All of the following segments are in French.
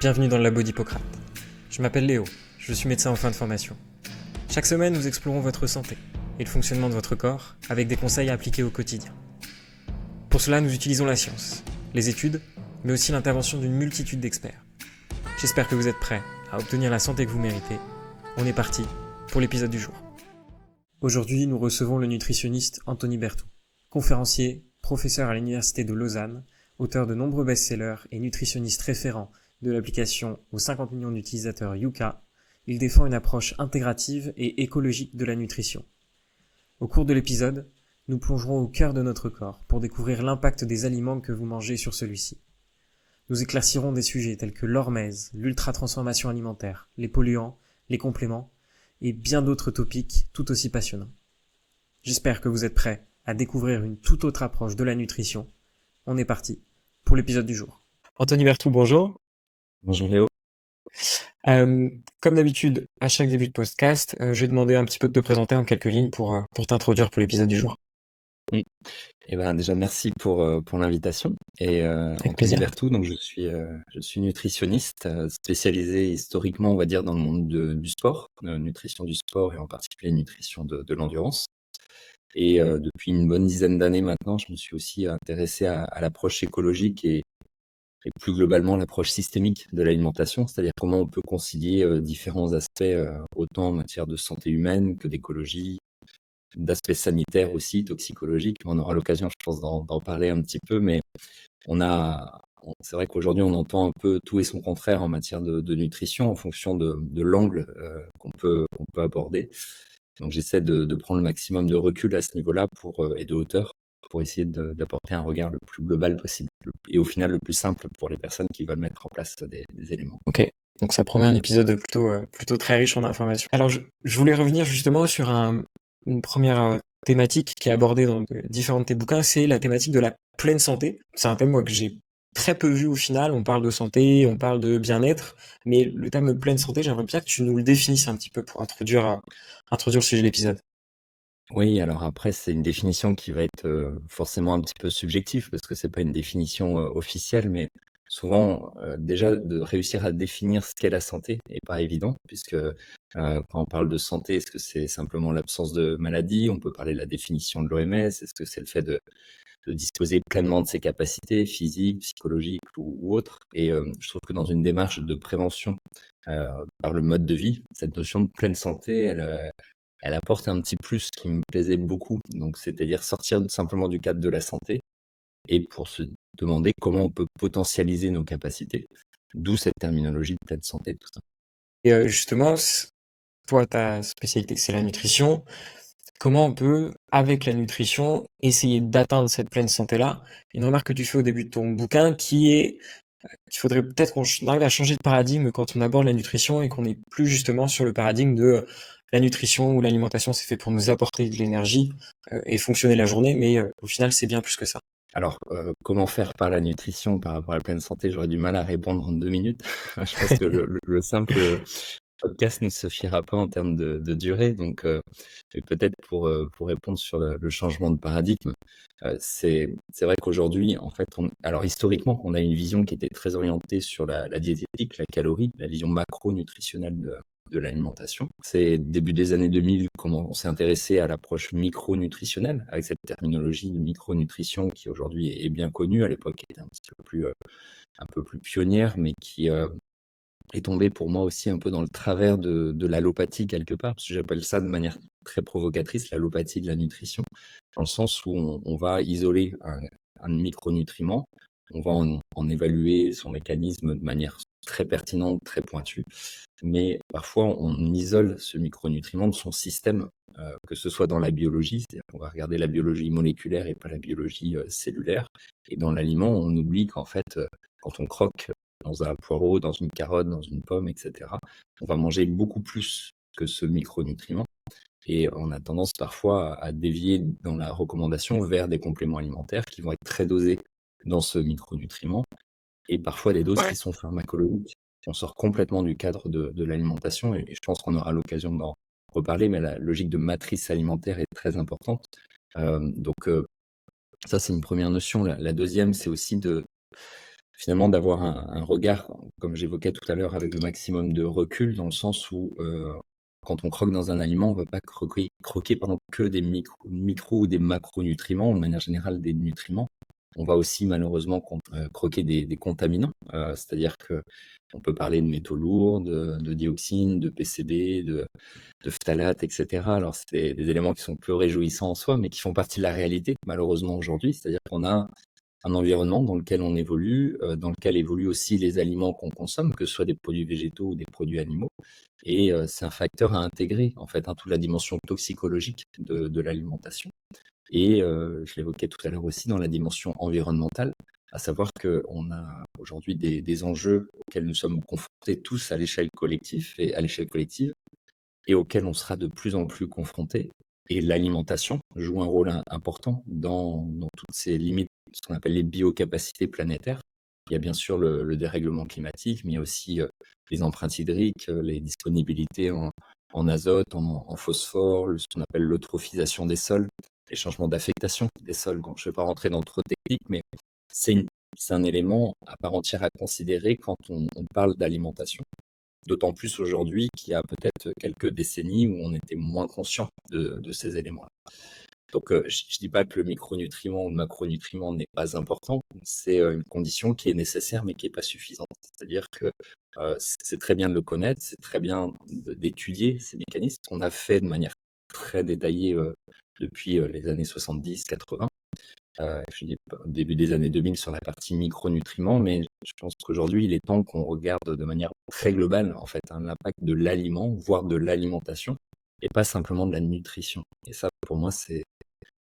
Bienvenue dans le labo d'Hippocrate. Je m'appelle Léo, je suis médecin en fin de formation. Chaque semaine, nous explorons votre santé et le fonctionnement de votre corps avec des conseils à appliquer au quotidien. Pour cela, nous utilisons la science, les études, mais aussi l'intervention d'une multitude d'experts. J'espère que vous êtes prêts à obtenir la santé que vous méritez. On est parti pour l'épisode du jour. Aujourd'hui, nous recevons le nutritionniste Anthony Berthoud, conférencier, professeur à l'Université de Lausanne, auteur de nombreux best-sellers et nutritionniste référent de l'application aux 50 millions d'utilisateurs Yuka. Il défend une approche intégrative et écologique de la nutrition. Au cours de l'épisode, nous plongerons au cœur de notre corps pour découvrir l'impact des aliments que vous mangez sur celui-ci. Nous éclaircirons des sujets tels que l'hormèse, l'ultra-transformation alimentaire, les polluants, les compléments et bien d'autres topics tout aussi passionnants. J'espère que vous êtes prêts à découvrir une toute autre approche de la nutrition. On est parti pour l'épisode du jour. Anthony Berthoud, bonjour. Bonjour Léo. Comme d'habitude, à chaque début de podcast, je vais demander un petit peu de te présenter en quelques lignes pour t'introduire pour l'épisode du jour. Et déjà merci pour l'invitation. Et Avec Anthony plaisir. Berthoud, donc je suis nutritionniste spécialisé historiquement, on va dire, dans le monde du sport, nutrition du sport et en particulier nutrition de l'endurance. Et depuis une bonne dizaine d'années maintenant, je me suis aussi intéressé à l'approche écologique et plus globalement l'approche systémique de l'alimentation, c'est-à-dire comment on peut concilier différents aspects, autant en matière de santé humaine que d'écologie, d'aspects sanitaires aussi, toxicologiques. On aura l'occasion, je pense, d'en parler un petit peu, mais c'est vrai qu'aujourd'hui, on entend un peu tout et son contraire en matière de nutrition en fonction de l'angle qu'on peut aborder. Donc, j'essaie de prendre le maximum de recul à ce niveau-là et de hauteur pour essayer d'apporter un regard le plus global possible et au final le plus simple pour les personnes qui veulent mettre en place des éléments. Ok, donc ça promet un épisode plutôt très riche en informations. Alors je voulais revenir justement sur une première thématique qui est abordée dans différents de tes bouquins, c'est la thématique de la pleine santé. C'est un thème moi que j'ai très peu vu au final. On parle de santé, on parle de bien-être, mais le thème de pleine santé, j'aimerais bien que tu nous le définisses un petit peu pour introduire le sujet de l'épisode. Oui, alors après, c'est une définition qui va être forcément un petit peu subjective parce que c'est pas une définition officielle, mais souvent, déjà, de réussir à définir ce qu'est la santé est pas évident puisque quand on parle de santé, est-ce que c'est simplement l'absence de maladie? On peut parler de la définition de l'OMS. Est-ce que c'est le fait de disposer pleinement de ses capacités physiques, psychologiques ou autres? Et je trouve que dans une démarche de prévention par le mode de vie, cette notion de pleine santé, elle apporte un petit plus qui me plaisait beaucoup. Donc, c'est-à-dire sortir simplement du cadre de la santé et pour se demander comment on peut potentialiser nos capacités. D'où cette terminologie de pleine santé, tout ça. Et justement, toi, ta spécialité, c'est la nutrition. Comment on peut, avec la nutrition, essayer d'atteindre cette pleine santé-là? Une remarque que tu fais au début de ton bouquin qui est qu'il faudrait peut-être qu'on arrive à changer de paradigme quand on aborde la nutrition et qu'on n'est plus justement sur le paradigme de la nutrition ou l'alimentation, c'est fait pour nous apporter de l'énergie et fonctionner la journée, mais au final, c'est bien plus que ça. Alors, comment faire par la nutrition par rapport à la pleine santé? J'aurais du mal à répondre en 2 minutes. Je pense que le simple podcast ne suffira pas en termes de durée. Donc, et peut-être pour répondre sur le changement de paradigme, c'est vrai qu'aujourd'hui, en fait, alors historiquement, on a une vision qui était très orientée sur la diététique, la calorie, la vision macronutritionnelle de l'alimentation. C'est début des années 2000 qu'on s'est intéressé à l'approche micronutritionnelle avec cette terminologie de micronutrition qui aujourd'hui est bien connue. À l'époque, était un peu plus pionnière, mais qui est tombée pour moi aussi un peu dans le travers de l'allopathie quelque part, parce que j'appelle ça de manière très provocatrice l'allopathie de la nutrition, dans le sens où on va isoler un micronutriment, on va en évaluer son mécanisme de manière très pertinente, très pointue, mais parfois on isole ce micronutriment de son système, que ce soit dans la biologie, c'est-à-dire qu'on va regarder la biologie moléculaire et pas la biologie cellulaire, et dans l'aliment, on oublie qu'en fait, quand on croque dans un poireau, dans une carotte, dans une pomme, etc., on va manger beaucoup plus que ce micronutriment. Et on a tendance parfois à dévier dans la recommandation vers des compléments alimentaires qui vont être très dosés dans ce micronutriment et parfois des doses qui sont pharmacologiques. On sort complètement du cadre de l'alimentation et je pense qu'on aura l'occasion d'en reparler, mais la logique de matrice alimentaire est très importante. Ça, c'est une première notion. La deuxième, c'est aussi finalement d'avoir un regard comme j'évoquais tout à l'heure, avec le maximum de recul, dans le sens où quand on croque dans un aliment, on ne va pas croquer que des micro ou des macronutriments, de manière générale des nutriments. On va aussi malheureusement croquer des contaminants, c'est-à-dire que on peut parler de métaux lourds, de dioxines, de PCB, de phtalates, etc. Alors c'est des éléments qui sont peu réjouissants en soi, mais qui font partie de la réalité malheureusement aujourd'hui, c'est-à-dire qu'on a un environnement dans lequel on évolue, dans lequel évoluent aussi les aliments qu'on consomme, que ce soit des produits végétaux ou des produits animaux. Et c'est un facteur à intégrer, en fait, toute la dimension toxicologique de l'alimentation. Et je l'évoquais tout à l'heure aussi dans la dimension environnementale, à savoir qu'on a aujourd'hui des enjeux auxquels nous sommes confrontés tous à l'échelle collective et auxquels on sera de plus en plus confrontés. Et l'alimentation joue un rôle important dans toutes ces limites, ce qu'on appelle les biocapacités planétaires. Il y a bien sûr le dérèglement climatique, mais il y a aussi les empreintes hydriques, les disponibilités en azote, en phosphore, ce qu'on appelle l'eutrophisation des sols, les changements d'affectation des sols. Donc, je ne vais pas rentrer dans trop de techniques, mais c'est un élément à part entière à considérer quand on parle d'alimentation. D'autant plus aujourd'hui qu'il y a peut-être quelques décennies où on était moins conscient de ces éléments-là. Donc, je ne dis pas que le micronutriment ou le macronutriment n'est pas important, c'est une condition qui est nécessaire mais qui n'est pas suffisante. C'est-à-dire que c'est très bien de le connaître, c'est très bien d'étudier ces mécanismes qu'on a fait de manière très détaillée depuis les années 70-80. Je dis au début des années 2000 sur la partie micronutriments, mais je pense qu'aujourd'hui, il est temps qu'on regarde de manière très globale, en fait, l'impact de l'aliment, voire de l'alimentation, et pas simplement de la nutrition. Et ça, pour moi, c'est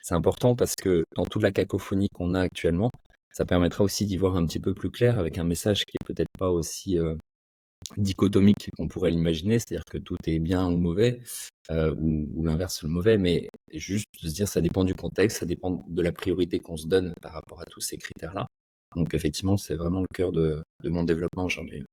important parce que dans toute la cacophonie qu'on a actuellement, ça permettra aussi d'y voir un petit peu plus clair avec un message qui est peut-être pas aussi dichotomique qu'on pourrait l'imaginer, c'est-à-dire que tout est bien ou mauvais, ou l'inverse, le mauvais, mais juste de se dire ça dépend du contexte, ça dépend de la priorité qu'on se donne par rapport à tous ces critères-là. Donc effectivement, c'est vraiment le cœur de mon développement aujourd'hui.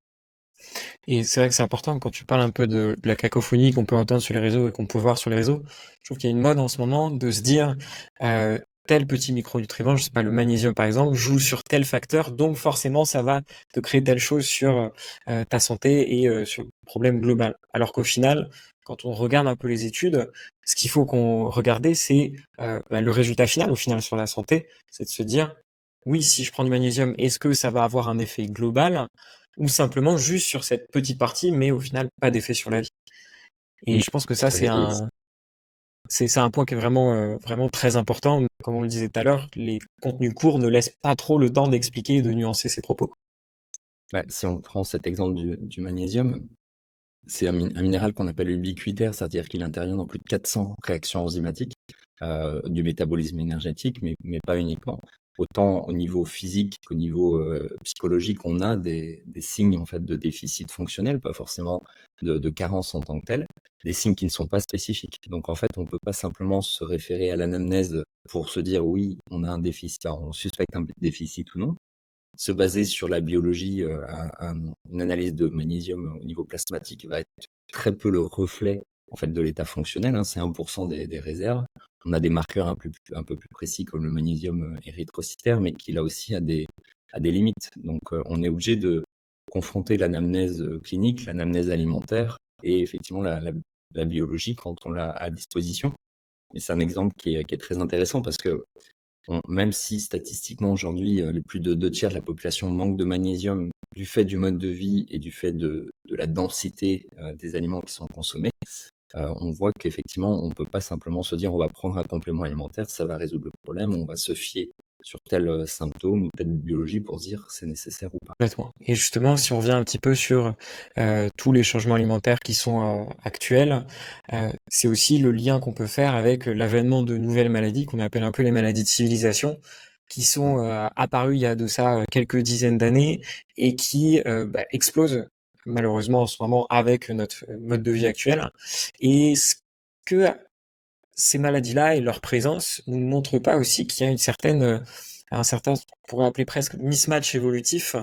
Et c'est vrai que c'est important quand tu parles un peu de la cacophonie qu'on peut entendre sur les réseaux et qu'on peut voir sur les réseaux. Je trouve qu'il y a une mode en ce moment de se dire tel petit micronutriment, je sais pas, le magnésium par exemple, joue sur tel facteur, donc forcément ça va te créer telle chose sur ta santé et sur le problème global. Alors qu'au final, quand on regarde un peu les études, ce qu'il faut qu'on regarde, c'est le résultat final au final sur la santé, c'est de se dire oui, si je prends du magnésium, est-ce que ça va avoir un effet global? Ou simplement juste sur cette petite partie, mais au final pas d'effet sur la vie. Et je pense que ça c'est un point qui est vraiment très important. Comme on le disait tout à l'heure, les contenus courts ne laissent pas trop le temps d'expliquer et de nuancer ses propos. Si on prend cet exemple du magnésium, c'est un minéral qu'on appelle ubiquitaire, c'est-à-dire qu'il intervient dans plus de 400 réactions enzymatiques du métabolisme énergétique, mais pas uniquement. Autant au niveau physique qu'au niveau psychologique, on a des signes en fait de déficit fonctionnel, pas forcément de carence en tant que tel, des signes qui ne sont pas spécifiques. Donc en fait, on ne peut pas simplement se référer à l'anamnèse pour se dire oui, on a un déficit, alors, on suspecte un déficit ou non. Se baser sur la biologie, une analyse de magnésium au niveau plasmatique va être très peu le reflet en fait de l'état fonctionnel, hein, c'est 1% des réserves. On a des marqueurs un peu plus précis comme le magnésium érythrocytaire, mais qui là aussi a des limites. Donc on est obligé de confronter l'anamnèse clinique, l'anamnèse alimentaire et effectivement la biologie quand on l'a à disposition. Et c'est un exemple qui est très intéressant parce que même si statistiquement aujourd'hui, les plus de 2 tiers de la population manque de magnésium du fait du mode de vie et du fait de la densité des aliments qui sont consommés, on voit qu'effectivement, on ne peut pas simplement se dire on va prendre un complément alimentaire, ça va résoudre le problème, on va se fier sur tel symptôme ou telle biologie pour se dire c'est nécessaire ou pas. Complètement. Et justement, si on revient un petit peu sur tous les changements alimentaires qui sont actuels, c'est aussi le lien qu'on peut faire avec l'avènement de nouvelles maladies qu'on appelle un peu les maladies de civilisation, qui sont apparues il y a de ça quelques dizaines d'années et qui explosent malheureusement en ce moment avec notre mode de vie actuel. Et ce que ces maladies-là et leur présence nous montrent pas aussi qu'il y a un certain, on pourrait appeler presque mismatch évolutif,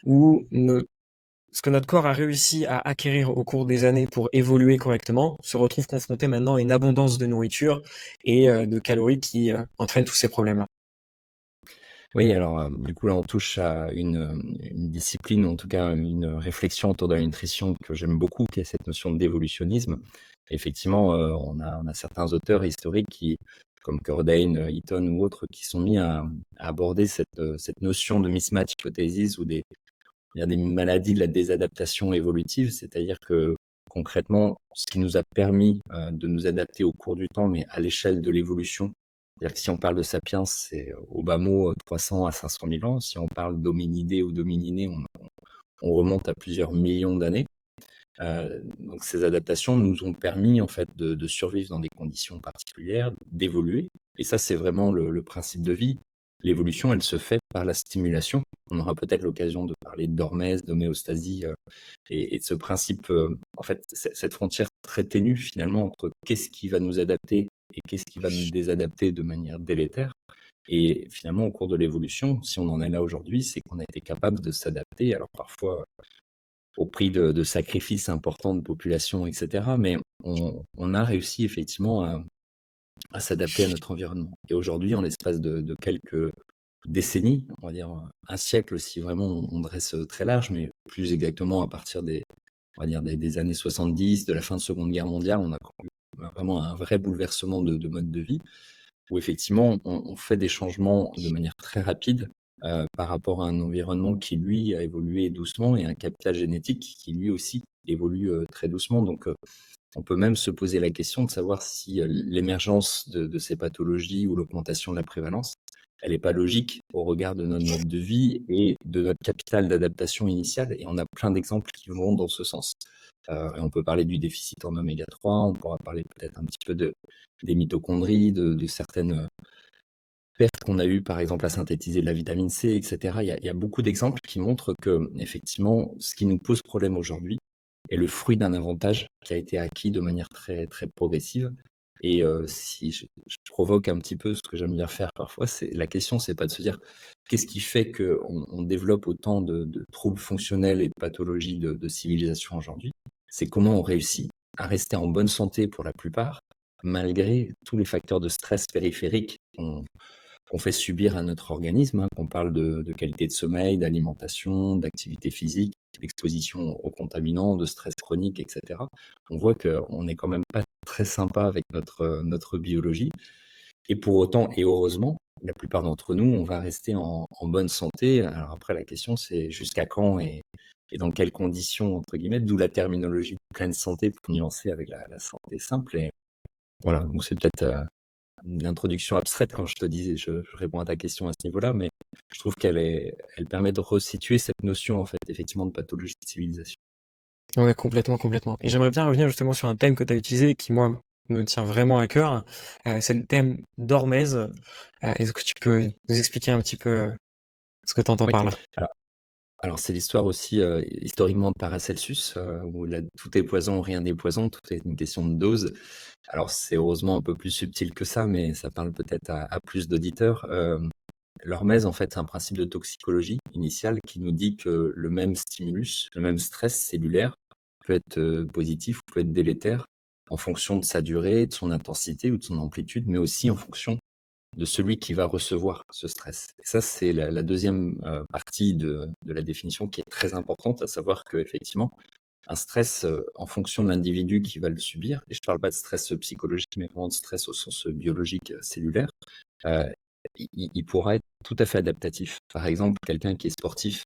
où ce que notre corps a réussi à acquérir au cours des années pour évoluer correctement se retrouve confronté maintenant à une abondance de nourriture et de calories qui entraînent tous ces problèmes-là. Oui, alors, du coup, là, on touche à une discipline, ou en tout cas une réflexion autour de la nutrition que j'aime beaucoup, qui est cette notion d'évolutionnisme. Effectivement, on a certains auteurs historiques comme Cordain, Eaton ou autres, qui sont mis à aborder cette notion de mismatch hypothesis ou il y a des maladies de la désadaptation évolutive, c'est-à-dire que concrètement, ce qui nous a permis de nous adapter au cours du temps, mais à l'échelle de l'évolution, c'est-à-dire que si on parle de sapiens, c'est au bas mot 300 à 500 000 ans. Si on parle d'hominidés ou d'homininés, on remonte à plusieurs millions d'années. Donc ces adaptations nous ont permis en fait de survivre dans des conditions particulières, d'évoluer. Et ça, c'est vraiment le principe de vie. L'évolution, elle se fait par la stimulation. On aura peut-être l'occasion de parler d'hormèse, d'homéostasie et de ce principe, en fait, cette frontière très ténue finalement entre qu'est-ce qui va nous adapter et qu'est-ce qui va nous désadapter de manière délétère. Et finalement, au cours de l'évolution, si on en est là aujourd'hui, c'est qu'on a été capable de s'adapter. Alors parfois au prix de sacrifices importants de population, etc. Mais on a réussi effectivement à s'adapter à notre environnement. Et aujourd'hui, en l'espace de quelques décennies, on va dire un siècle si vraiment on dresse très large, mais plus exactement à partir on va dire des années 70, de la fin de Seconde Guerre mondiale, on a connu vraiment un vrai bouleversement de mode de vie, où effectivement on fait des changements de manière très rapide par rapport à un environnement qui, lui, a évolué doucement et un capital génétique qui, lui aussi, évolue très doucement. Donc, on peut même se poser la question de savoir si l'émergence de ces pathologies ou l'augmentation de la prévalence, elle n'est pas logique au regard de notre mode de vie et de notre capital d'adaptation initial. Et on a plein d'exemples qui vont dans ce sens. Et on peut parler du déficit en oméga 3, on pourra parler peut-être un petit peu des mitochondries, de certaines pertes qu'on a eues, par exemple, à synthétiser de la vitamine C, etc. Il y a beaucoup d'exemples qui montrent que, effectivement, ce qui nous pose problème aujourd'hui est le fruit d'un avantage qui a été acquis de manière très, très progressive. Et si je provoque un petit peu ce que j'aime bien faire parfois, la question, c'est pas de se dire qu'est-ce qui fait qu'on développe autant de troubles fonctionnels et de pathologies de civilisation aujourd'hui. C'est comment on réussit à rester en bonne santé pour la plupart, malgré tous les facteurs de stress périphériques qu'on fait subir à notre organisme, hein, qu'on parle de qualité de sommeil, d'alimentation, d'activité physique, d'exposition aux contaminants, de stress chronique, etc. On voit qu'on n'est quand même pas très sympa avec notre biologie. Et pour autant, et heureusement, la plupart d'entre nous, on va rester en bonne santé. Alors après, la question, c'est jusqu'à quand et dans quelles conditions, entre guillemets, d'où la terminologie de pleine santé pour nuancer avec la santé simple. Et voilà, donc c'est peut-être une introduction abstraite quand je te dis, je réponds à ta question à ce niveau-là, mais je trouve elle permet de resituer cette notion, en fait, effectivement, de pathologie de civilisation. Ouais, complètement, complètement. Et j'aimerais bien revenir justement sur un thème que tu as utilisé qui, moi, me tient vraiment à cœur. C'est le thème d'hormèse. Est-ce que tu peux nous expliquer un petit peu ce que tu entends Oui. par là? Alors, alors c'est l'histoire aussi, historiquement de Paracelsus, où tout est poison, rien n'est poison, tout est une question de dose. Alors, c'est heureusement un peu plus subtil que ça, mais ça parle peut-être à plus d'auditeurs. L'hormèse, en fait, c'est un principe de toxicologie initiale qui nous dit que le même stimulus, le même stress cellulaire peut être positif ou peut être délétère en fonction de sa durée, de son intensité ou de son amplitude, mais aussi en fonction de celui qui va recevoir ce stress. Et ça, c'est la deuxième partie de la définition qui est très importante, à savoir qu'effectivement, un stress en fonction de l'individu qui va le subir, et je ne parle pas de stress psychologique, mais vraiment de stress au sens biologique cellulaire, euh, il pourra être tout à fait adaptatif. Par exemple, quelqu'un qui est sportif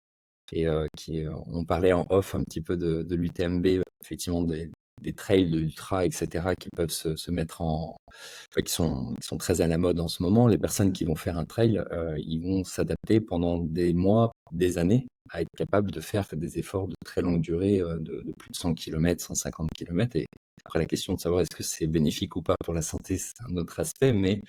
et on parlait en off un petit peu de l'UTMB, effectivement des trails de ultra, etc., qui peuvent se mettre enfin, qui sont très à la mode en ce moment. Les personnes qui vont faire un trail, ils vont s'adapter pendant des mois, des années, à être capables de faire des efforts de très longue durée, de plus de 100 km, 150 km. Et après, la question de savoir est-ce que c'est bénéfique ou pas pour la santé, c'est un autre aspect, mais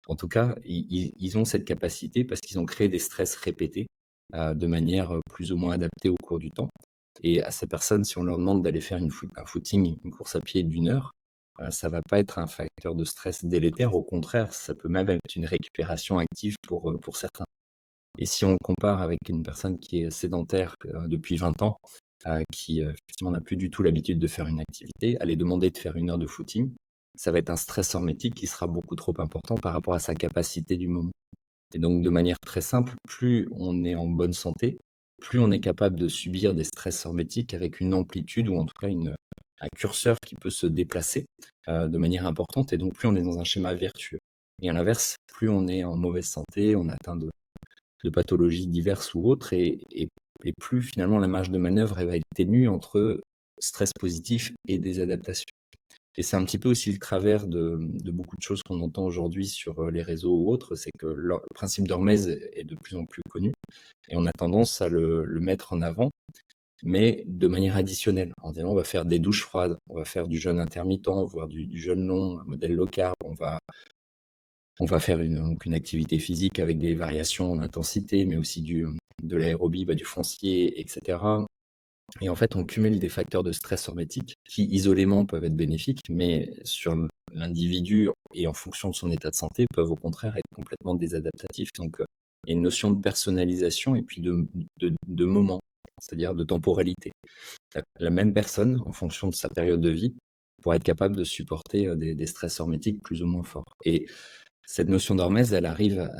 en tout cas, ils ont cette capacité parce qu'ils ont créé des stress répétés de manière plus ou moins adaptée au cours du temps. Et à ces personnes, si on leur demande d'aller faire un footing, une course à pied d'1 heure, ça va pas être un facteur de stress délétère. Au contraire, ça peut même être une récupération active pour certains. Et si on compare avec une personne qui est sédentaire depuis 20 ans, qui effectivement n'a plus du tout l'habitude de faire une activité, aller demander de faire 1 heure de footing, ça va être un stress hormétique qui sera beaucoup trop important par rapport à sa capacité du moment. Et donc de manière très simple, plus on est en bonne santé, plus on est capable de subir des stress hormétiques avec une amplitude ou en tout cas un curseur qui peut se déplacer de manière importante et donc plus on est dans un schéma vertueux. Et à l'inverse, plus on est en mauvaise santé, on atteint de pathologies diverses ou autres et plus finalement la marge de manœuvre elle va être ténue entre stress positif et des adaptations. Et c'est un petit peu aussi le travers de beaucoup de choses qu'on entend aujourd'hui sur les réseaux ou autres, c'est que le principe d'hormèse est de plus en plus connu et on a tendance à le mettre en avant, mais de manière additionnelle. En disant on va faire des douches froides, on va faire du jeûne intermittent, voire du jeûne long, un modèle low carb, on va faire une activité physique avec des variations en intensité, mais aussi de l'aérobie, du foncier, etc. Et en fait, on cumule des facteurs de stress hormétique qui, isolément, peuvent être bénéfiques, mais sur l'individu et en fonction de son état de santé, peuvent au contraire être complètement désadaptatifs. Donc, il y a une notion de personnalisation et puis de moment, c'est-à-dire de temporalité. La même personne, en fonction de sa période de vie, pourra être capable de supporter des stress hormétiques plus ou moins forts. Et cette notion d'hormèse, elle arrive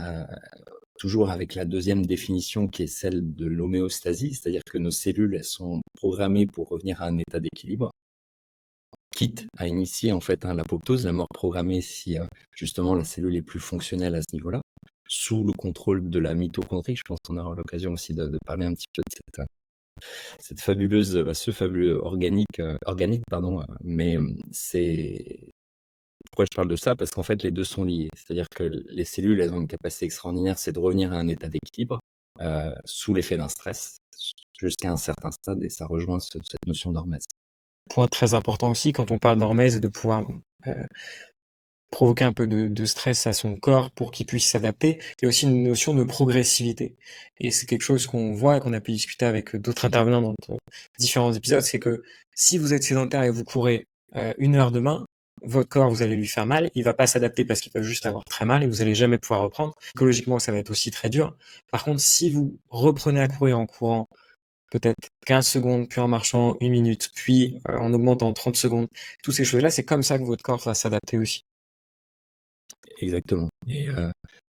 toujours avec la deuxième définition qui est celle de l'homéostasie, c'est-à-dire que nos cellules, elles sont programmées pour revenir à un état d'équilibre, quitte à initier en fait l'apoptose, la mort programmée si justement la cellule est plus fonctionnelle à ce niveau-là, sous le contrôle de la mitochondrie. Je pense qu'on aura l'occasion aussi de parler un petit peu de cette fabuleuse, ce fabuleux organique, pardon, mais c'est pourquoi je parle de ça? Parce qu'en fait, les deux sont liés. C'est-à-dire que les cellules, elles ont une capacité extraordinaire, c'est de revenir à un état d'équilibre sous l'effet d'un stress jusqu'à un certain stade, et ça rejoint cette notion d'hormèse. Point très important aussi quand on parle d'hormèse, de pouvoir provoquer un peu de stress à son corps pour qu'il puisse s'adapter. Il y a aussi une notion de progressivité. Et c'est quelque chose qu'on voit et qu'on a pu discuter avec d'autres intervenants dans différents épisodes, c'est que si vous êtes sédentaire et vous courez 1 heure demain, votre corps, vous allez lui faire mal, il va pas s'adapter parce qu'il va juste avoir très mal et vous allez jamais pouvoir reprendre. Psychologiquement, ça va être aussi très dur. Par contre, si vous reprenez à courir en courant peut-être 15 secondes, puis en marchant 1 minute, puis en augmentant 30 secondes, toutes ces choses-là, c'est comme ça que votre corps va s'adapter aussi. Exactement. Et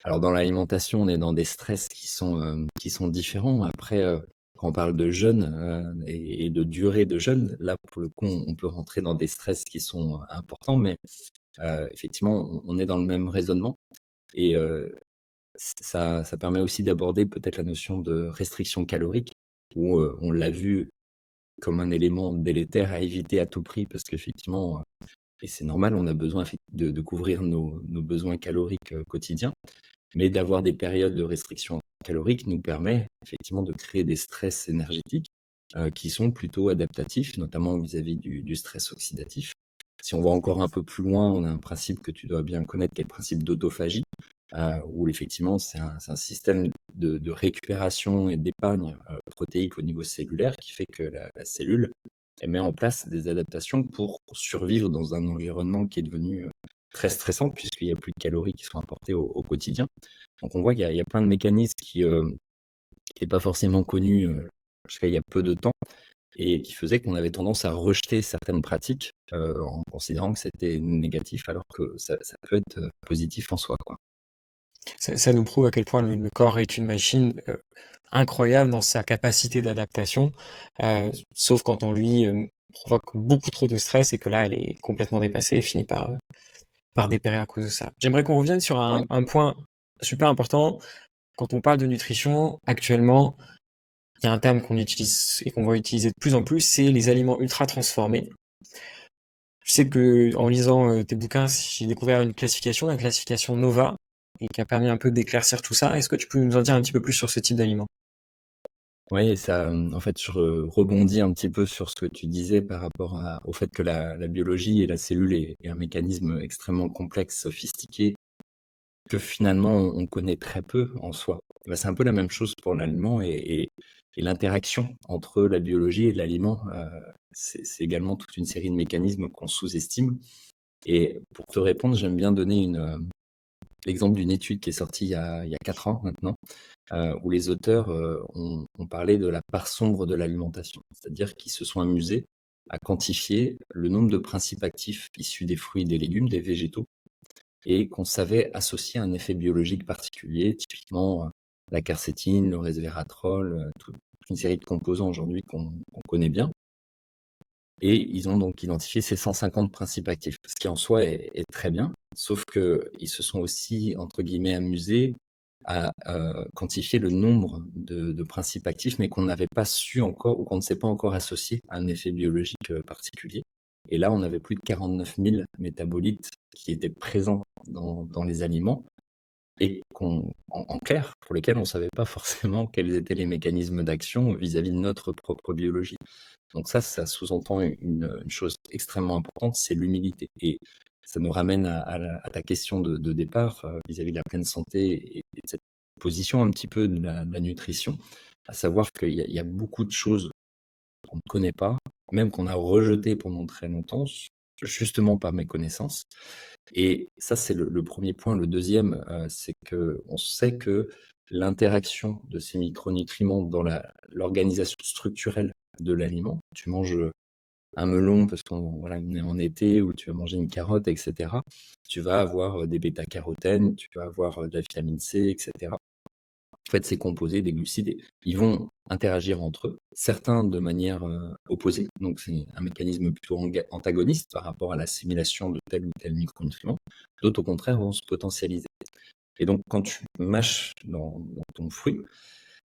alors dans l'alimentation, on est dans des stress qui sont différents. Après, quand on parle de jeûne et de durée de jeûne, là pour le coup, on peut rentrer dans des stress qui sont importants, mais effectivement, on est dans le même raisonnement. Et ça permet aussi d'aborder peut-être la notion de restriction calorique, où on l'a vu comme un élément délétère à éviter à tout prix, parce qu'effectivement, et c'est normal, on a besoin de couvrir nos besoins caloriques quotidiens, mais d'avoir des périodes de restriction calorique nous permet effectivement de créer des stress énergétiques qui sont plutôt adaptatifs, notamment vis-à-vis du stress oxydatif. Si on va encore un peu plus loin, on a un principe que tu dois bien connaître, qui est le principe d'autophagie, où effectivement c'est un système de récupération et d'épargne protéique au niveau cellulaire qui fait que la cellule elle met en place des adaptations pour survivre dans un environnement qui est devenu très stressant puisqu'il n'y a plus de calories qui sont apportées au quotidien. Donc on voit qu'il y a plein de mécanismes qui n'étaient pas forcément connus jusqu'à il y a peu de temps et qui faisaient qu'on avait tendance à rejeter certaines pratiques en considérant que c'était négatif alors que ça peut être positif en soi, quoi. Ça nous prouve à quel point le corps est une machine incroyable dans sa capacité d'adaptation, sauf quand on lui provoque beaucoup trop de stress et que là, elle est complètement dépassée et finit par dépérir à cause de ça. J'aimerais qu'on revienne sur un point super important. Quand on parle de nutrition, actuellement, il y a un terme qu'on utilise et qu'on va utiliser de plus en plus, c'est les aliments ultra transformés. Je sais que en lisant tes bouquins, j'ai découvert une classification, la classification Nova, et qui a permis un peu d'éclaircir tout ça. Est-ce que tu peux nous en dire un petit peu plus sur ce type d'aliments? Oui, et ça, en fait, je rebondis un petit peu sur ce que tu disais par rapport au fait que la biologie et la cellule est un mécanisme extrêmement complexe, sophistiqué, que finalement on connaît très peu en soi. Ben, c'est un peu la même chose pour l'aliment et l'interaction entre la biologie et l'aliment. C'est également toute une série de mécanismes qu'on sous-estime. Et pour te répondre, j'aime bien donner l'exemple d'une étude qui est sortie il y a 4 ans maintenant, où les auteurs ont parlé de la part sombre de l'alimentation, c'est-à-dire qu'ils se sont amusés à quantifier le nombre de principes actifs issus des fruits et des légumes, des végétaux, et qu'on savait associer un effet biologique particulier, typiquement la quercétine, le resveratrol, toute une série de composants aujourd'hui qu'on connaît bien. Et ils ont donc identifié ces 150 principes actifs, ce qui en soi est très bien, sauf qu'ils se sont aussi, entre guillemets, amusés à quantifier le nombre de principes actifs, mais qu'on n'avait pas su encore ou qu'on ne s'est pas encore associé à un effet biologique particulier. Et là, on avait plus de 49 000 métabolites qui étaient présents dans les aliments et en clair, pour lesquels on ne savait pas forcément quels étaient les mécanismes d'action vis-à-vis de notre propre biologie. Donc ça sous-entend une chose extrêmement importante, c'est l'humilité. Et ça nous ramène à ta question de départ vis-à-vis de la pleine santé et de cette position un petit peu de la nutrition, à savoir qu'il y a beaucoup de choses qu'on ne connaît pas, même qu'on a rejetées pendant très longtemps, justement par méconnaissance. Et ça, c'est le premier point. Le deuxième, c'est qu'on sait que l'interaction de ces micronutriments dans l'organisation structurelle de l'aliment, tu manges un melon parce qu'on est en été, ou tu vas manger une carotte, etc. Tu vas avoir des bêta-carotènes, tu vas avoir de la vitamine C, etc. En fait, ces composés, des glucides, ils vont interagir entre eux, certains de manière opposée, donc c'est un mécanisme plutôt antagoniste par rapport à l'assimilation de tel ou tel micronutriment, d'autres au contraire vont se potentialiser. Et donc quand tu mâches dans ton fruit,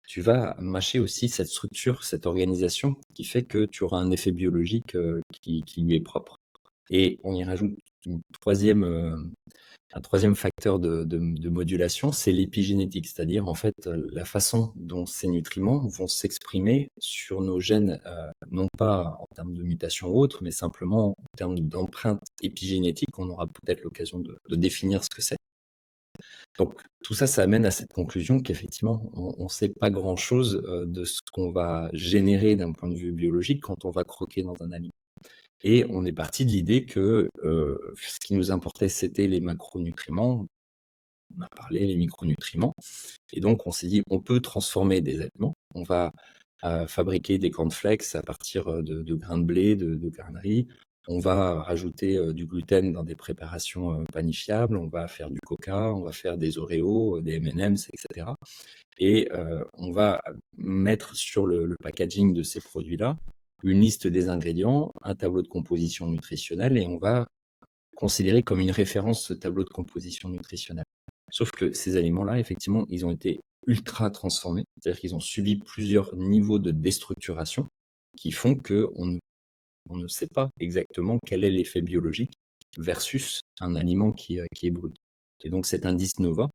tu vas mâcher aussi cette structure, cette organisation qui fait que tu auras un effet biologique qui lui est propre. Et on y rajoute un troisième facteur de modulation, c'est l'épigénétique, c'est-à-dire en fait la façon dont ces nutriments vont s'exprimer sur nos gènes, non pas en termes de mutation ou autre, mais simplement en termes d'empreinte épigénétique. On aura peut-être l'occasion de définir ce que c'est. Donc tout ça, ça amène à cette conclusion qu'effectivement, on ne sait pas grand-chose de ce qu'on va générer d'un point de vue biologique quand on va croquer dans un aliment. Et on est parti de l'idée que ce qui nous importait, c'était les macronutriments. On a parlé les micronutriments. Et donc, on s'est dit, on peut transformer des aliments. On va fabriquer des cornflakes à partir de grains de blé, de grains de riz. On va rajouter du gluten dans des préparations panifiables. On va faire du coca, on va faire des Oreos, des M&M's, etc. Et on va mettre sur le packaging de ces produits-là une liste des ingrédients, un tableau de composition nutritionnelle, et on va considérer comme une référence ce tableau de composition nutritionnelle. Sauf que ces aliments-là, effectivement, ils ont été ultra transformés, c'est-à-dire qu'ils ont subi plusieurs niveaux de déstructuration qui font qu'on ne sait pas exactement quel est l'effet biologique versus un aliment qui est brut. Et donc cet indice NOVA,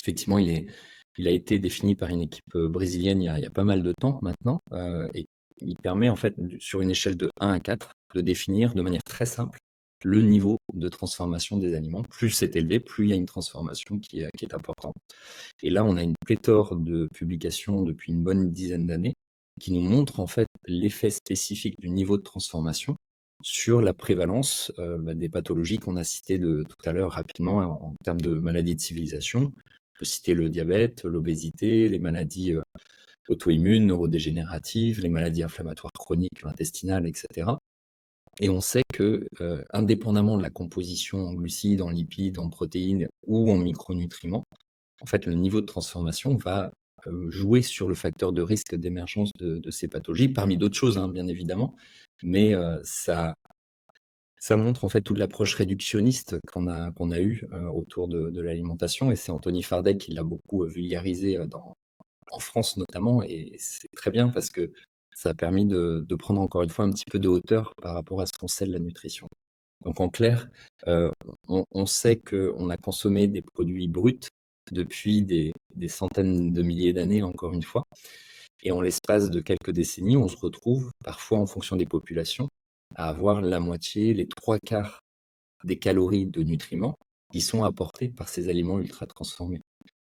effectivement, il a été défini par une équipe brésilienne il y a pas mal de temps maintenant, et il permet en fait, sur une échelle de 1 à 4, de définir de manière très simple le niveau de transformation des aliments. Plus c'est élevé, plus il y a une transformation qui est importante. Et là, on a une pléthore de publications depuis une bonne dizaine d'années qui nous montrent en fait l'effet spécifique du niveau de transformation sur la prévalence des pathologies qu'on a citées tout à l'heure rapidement en termes de maladies de civilisation. On peut citer le diabète, l'obésité, les maladies auto-immunes, neurodégénératives, les maladies inflammatoires chroniques, intestinales, etc. Et on sait que, indépendamment de la composition en glucides, en lipides, en protéines ou en micronutriments, en fait, le niveau de transformation va jouer sur le facteur de risque d'émergence de ces pathologies, parmi d'autres choses, hein, bien évidemment. Mais ça montre en fait toute l'approche réductionniste qu'on a eue autour de l'alimentation. Et c'est Anthony Fardel qui l'a beaucoup vulgarisé en France notamment. Et c'est très bien parce que ça a permis de prendre encore une fois un petit peu de hauteur par rapport à ce qu'on sait de la nutrition. Donc en clair, on sait qu'on a consommé des produits bruts depuis des centaines de milliers d'années, encore une fois. Et en l'espace de quelques décennies, on se retrouve, parfois en fonction des populations, à avoir la moitié, les 3/4 des calories de nutriments qui sont apportés par ces aliments ultra transformés.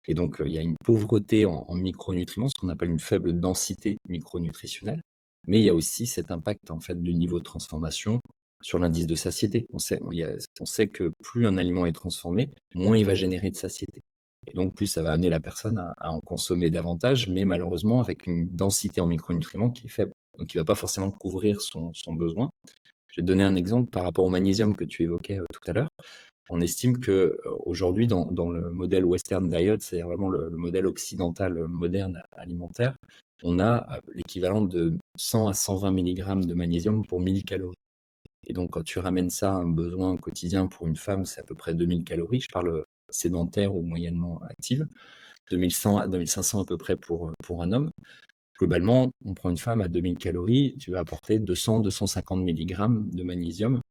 Et donc, il y a une pauvreté en micronutriments, ce qu'on appelle une faible densité micronutritionnelle, mais il y a aussi cet impact en fait du niveau de transformation sur l'indice de satiété. On sait que plus un aliment est transformé, moins il va générer de satiété. Et donc, plus ça va amener la personne à en consommer davantage, mais malheureusement avec une densité en micronutriments qui est faible. Donc, il ne va pas forcément couvrir son besoin. Je vais te donner un exemple par rapport au magnésium que tu évoquais tout à l'heure. On estime que aujourd'hui, dans le modèle Western Diet, c'est vraiment le modèle occidental moderne alimentaire, on a l'équivalent de 100 à 120 mg de magnésium pour 1000 calories. Et donc, quand tu ramènes ça à un besoin quotidien pour une femme, c'est à peu près 2000 calories. Je parle sédentaire ou moyennement active. 2100 à 2500 à peu près pour un homme. Globalement, on prend une femme à 2000 calories, tu vas apporter 200-250 mg de magnésium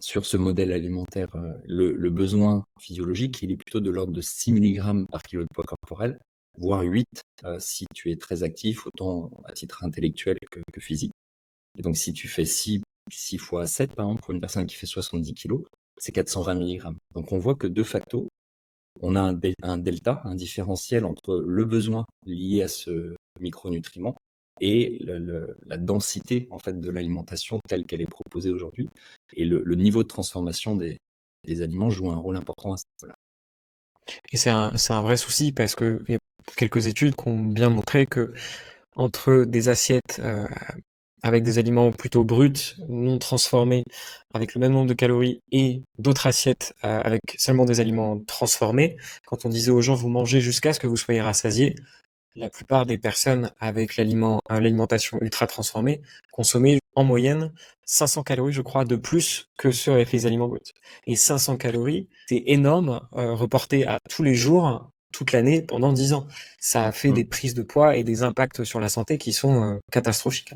sur ce modèle alimentaire. Le besoin physiologique, il est plutôt de l'ordre de 6 mg par kilo de poids corporel, voire 8 si tu es très actif, autant à titre intellectuel que physique. Et donc, si tu fais 6 fois 7, par exemple, pour une personne qui fait 70 kg, c'est 420 mg. Donc, on voit que de facto, on a un delta, un différentiel entre le besoin lié à ce micronutriment et la densité en fait de l'alimentation telle qu'elle est proposée aujourd'hui. Et le niveau de transformation des aliments joue un rôle important à ce niveau-là. Et c'est un vrai souci parce que il y a quelques études qui ont bien montré que entre des assiettes avec des aliments plutôt bruts, non transformés, avec le même nombre de calories, et d'autres assiettes avec seulement des aliments transformés, quand on disait aux gens vous mangez jusqu'à ce que vous soyez rassasiés, la plupart des personnes avec l'alimentation ultra transformée consommaient en moyenne 500 calories, je crois, de plus que ceux avec les aliments bruts. Et 500 calories, c'est énorme, reporté à tous les jours, toute l'année, pendant 10 ans. Ça a fait des prises de poids et des impacts sur la santé qui sont catastrophiques.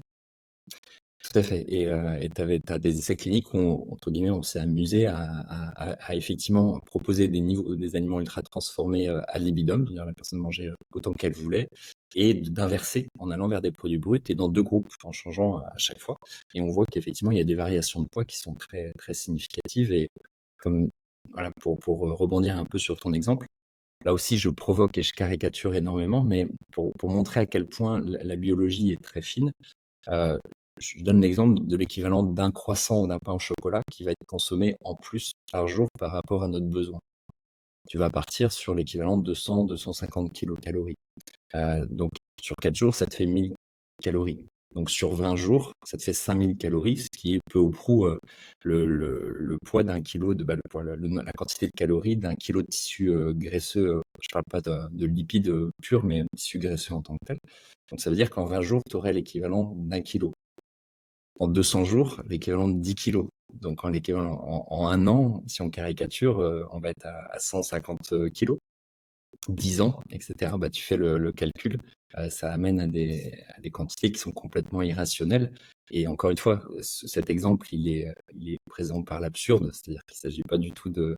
Tout à fait. Et t'as des essais cliniques où, entre guillemets, on s'est amusé à effectivement proposer des aliments ultra transformés ad libidum, c'est-à-dire la personne mangeait autant qu'elle voulait, et d'inverser en allant vers des produits bruts et dans deux groupes, en changeant à chaque fois. Et on voit qu'effectivement, il y a des variations de poids qui sont très, très significatives. Et comme, voilà, pour rebondir un peu sur ton exemple, là aussi, je provoque et je caricature énormément, mais pour montrer à quel point la biologie est très fine, euh, je donne l'exemple de l'équivalent d'un croissant ou d'un pain au chocolat qui va être consommé en plus par jour par rapport à notre besoin. Tu vas partir sur l'équivalent de 200-250 kilocalories. Donc, sur 4 jours, ça te fait 1000 calories. Donc, sur 20 jours, ça te fait 5000 calories, ce qui est peu ou prou le poids d'un kilo, la quantité de calories d'un kilo de tissu graisseux. Je parle pas de lipides purs, mais tissu graisseux en tant que tel. Donc, ça veut dire qu'en 20 jours, tu aurais l'équivalent d'un kilo. En 200 jours, l'équivalent de 10 kilos. Donc, en un an, si on caricature, on va être à 150 kilos. 10 ans, etc. Bah, tu fais le calcul, ça amène à des quantités qui sont complètement irrationnelles. Et encore une fois, cet exemple, il est présent par l'absurde, c'est-à-dire qu'il ne s'agit pas du tout de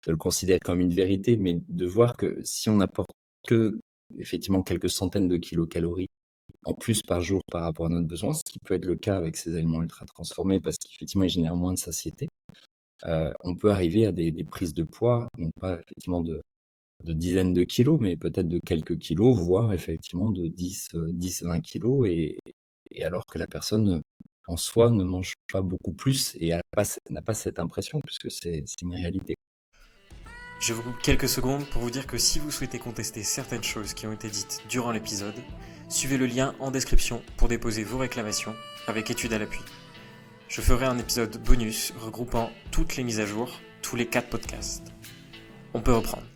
le considérer comme une vérité, mais de voir que si on n'apporte que effectivement quelques centaines de kilocalories en plus par jour par rapport à notre besoin, ce qui peut être le cas avec ces aliments ultra transformés parce qu'effectivement ils génèrent moins de satiété, on peut arriver à des prises de poids, non pas effectivement de dizaines de kilos, mais peut-être de quelques kilos, voire effectivement de 10-20 kilos, et alors que la personne en soi ne mange pas beaucoup plus et n'a pas cette impression puisque c'est une réalité. Je vous coupe quelques secondes pour vous dire que si vous souhaitez contester certaines choses qui ont été dites durant l'épisode, suivez le lien en description pour déposer vos réclamations avec étude à l'appui. Je ferai un épisode bonus regroupant toutes les mises à jour, tous les 4 podcasts. On peut reprendre.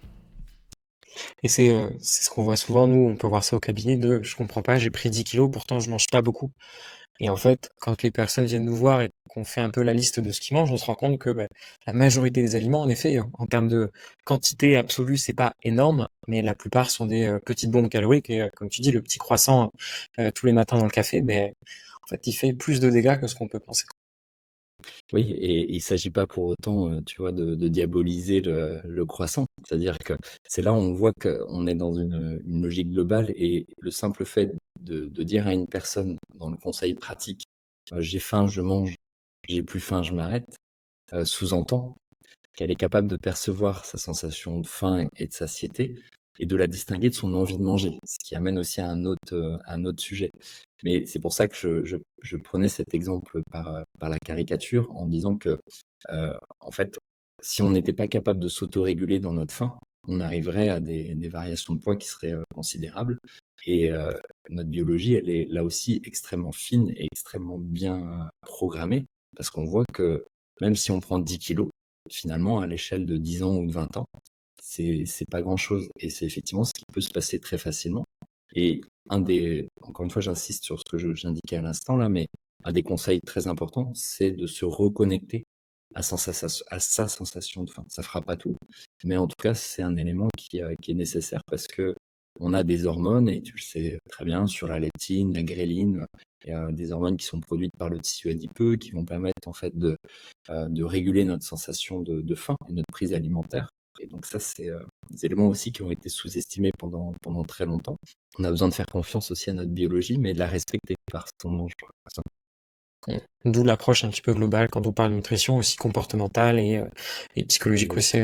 Et c'est ce qu'on voit souvent, nous, on peut voir ça au cabinet de je comprends pas, j'ai pris 10 kilos, pourtant je mange pas beaucoup. Et en fait, quand les personnes viennent nous voir et qu'on fait un peu la liste de ce qu'ils mangent, on se rend compte que la majorité des aliments, en effet, en termes de quantité absolue, c'est pas énorme, mais la plupart sont des petites bombes caloriques. Et comme tu dis, le petit croissant tous les matins dans le café, en fait, il fait plus de dégâts que ce qu'on peut penser. Oui, et il s'agit pas pour autant, tu vois, de diaboliser le croissant. C'est-à-dire que c'est là où on voit qu'on est dans une logique globale et le simple fait de dire à une personne dans le conseil pratique, j'ai faim, je mange, j'ai plus faim, je m'arrête, sous-entend qu'elle est capable de percevoir sa sensation de faim et de satiété et de la distinguer de son envie de manger, ce qui amène aussi à un autre sujet. Mais c'est pour ça que je prenais cet exemple par la caricature en disant que, en fait, si on n'était pas capable de s'autoréguler dans notre faim, on arriverait à des variations de poids qui seraient considérables. Et notre biologie, elle est là aussi extrêmement fine et extrêmement bien programmée, parce qu'on voit que même si on prend 10 kilos, finalement, à l'échelle de 10 ans ou de 20 ans, c'est pas grand-chose. Et c'est effectivement ce qui peut se passer très facilement. Et encore une fois, j'insiste sur ce que j'indiquais à l'instant là, mais un des conseils très importants, c'est de se reconnecter à sa sensation de faim. Ça fera pas tout, mais en tout cas, c'est un élément qui est nécessaire parce que on a des hormones, et tu le sais très bien, sur la leptine, la gréline, il y a des hormones qui sont produites par le tissu adipeux qui vont permettre en fait de réguler notre sensation de faim et notre prise alimentaire. Et donc ça, c'est des éléments aussi qui ont été sous-estimés pendant très longtemps. On a besoin de faire confiance aussi à notre biologie, mais de la respecter par son mange. D'où l'approche un petit peu globale quand on parle de nutrition, aussi comportementale et psychologique aussi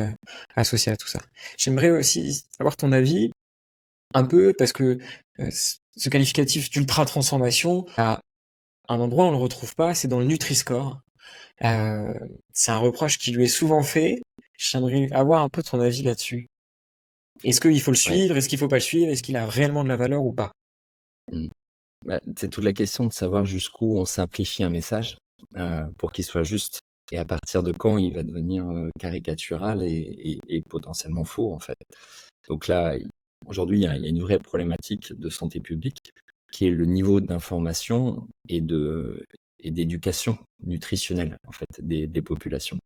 associée à tout ça. J'aimerais aussi avoir ton avis un peu parce que ce qualificatif d'ultra transformation, à un endroit où on le retrouve pas, c'est dans le Nutri-Score. C'est un reproche qui lui est souvent fait. J'aimerais avoir un peu ton avis là-dessus. Est-ce qu'il faut le suivre? Est-ce qu'il faut pas le suivre? Est-ce qu'il a réellement de la valeur ou pas? C'est toute la question de savoir jusqu'où on simplifie un message pour qu'il soit juste, et à partir de quand il va devenir caricatural et potentiellement faux en fait. Donc là, aujourd'hui, il y a une vraie problématique de santé publique qui est le niveau d'information et d'éducation nutritionnelle en fait des populations.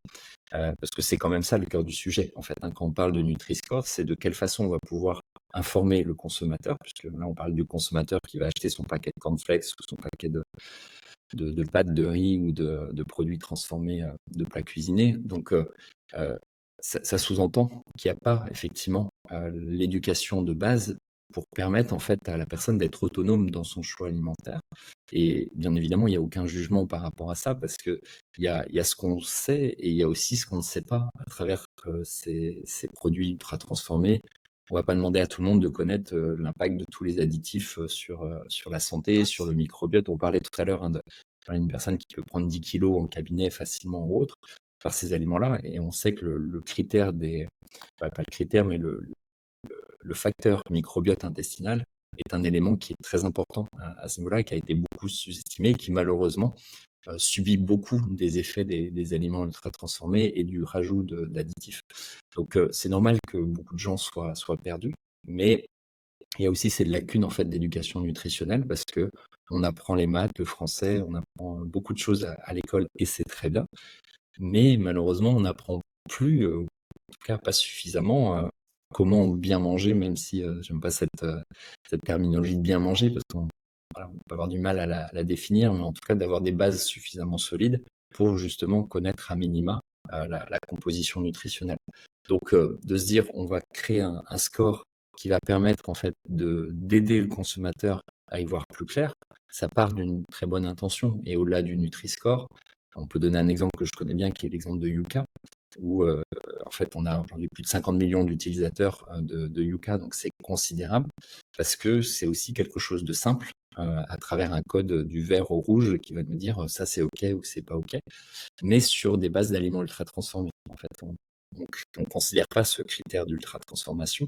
Parce que c'est quand même ça le cœur du sujet en fait. Quand on parle de Nutri-Score, c'est de quelle façon on va pouvoir informer le consommateur, puisque là on parle du consommateur qui va acheter son paquet de cornflakes ou son paquet de pâtes de riz ou de produits transformés de plats cuisinés. Donc ça sous-entend qu'il n'y a pas effectivement l'éducation de base pour permettre en fait à la personne d'être autonome dans son choix alimentaire. Et bien évidemment, il n'y a aucun jugement par rapport à ça, parce que il y a ce qu'on sait et il y a aussi ce qu'on ne sait pas à travers ces produits ultra transformés. On va pas demander à tout le monde de connaître l'impact de tous les additifs sur la santé, sur le microbiote. On parlait tout à l'heure d'une personne qui peut prendre 10 kilos en cabinet facilement ou autre par ces aliments-là, et on sait que le critère pas le critère, mais le facteur microbiote intestinal est un élément qui est très important à ce niveau-là, qui a été beaucoup sous-estimé, et qui malheureusement subit beaucoup des effets des aliments ultra transformés et du rajout d'additifs. Donc c'est normal que beaucoup de gens soient perdus, mais il y a aussi ces lacunes en fait d'éducation nutritionnelle, parce que on apprend les maths, le français, on apprend beaucoup de choses à l'école, et c'est très bien, mais malheureusement on n'apprend plus, en tout cas pas suffisamment, comment bien manger, même si j'aime pas cette terminologie de bien manger, parce qu'on voilà, on peut avoir du mal à la définir, mais en tout cas d'avoir des bases suffisamment solides pour justement connaître à minima la composition nutritionnelle. Donc de se dire on va créer un score qui va permettre en fait d'aider le consommateur à y voir plus clair, ça part d'une très bonne intention. Et au-delà du Nutri-Score, on peut donner un exemple que je connais bien, qui est l'exemple de Yuka, où en fait on a aujourd'hui plus de 50 millions d'utilisateurs de Yuka, donc c'est considérable, parce que c'est aussi quelque chose de simple, à travers un code du vert au rouge qui va nous dire ça c'est ok ou c'est pas ok, mais sur des bases d'aliments ultra transformés. En fait, on ne considère pas ce critère d'ultra transformation.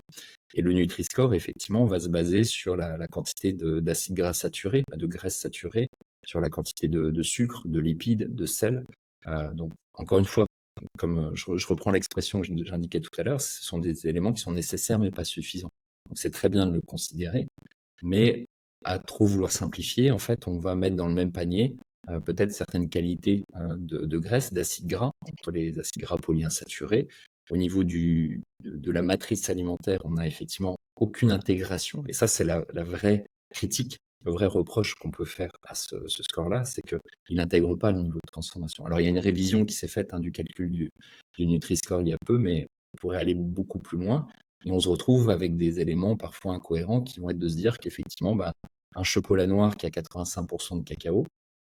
Et le Nutri-Score, effectivement, va se baser sur la quantité d'acides gras saturés, de graisses saturées, sur la quantité de sucre, de lipides, de sel. Donc, encore une fois, comme je reprends l'expression que j'indiquais tout à l'heure, ce sont des éléments qui sont nécessaires mais pas suffisants. Donc, c'est très bien de le considérer, mais à trop vouloir simplifier, en fait, on va mettre dans le même panier peut-être certaines qualités de graisse, d'acides gras, entre les acides gras polyinsaturés. Au niveau de la matrice alimentaire, on n'a effectivement aucune intégration. Et ça, c'est la vraie critique, le vrai reproche qu'on peut faire à ce score-là, c'est qu'il n'intègre pas le niveau de transformation. Alors, il y a une révision qui s'est faite du calcul du Nutri-Score il y a peu, mais on pourrait aller beaucoup plus loin. Et on se retrouve avec des éléments parfois incohérents qui vont être de se dire qu'effectivement, un chocolat noir qui a 85% de cacao,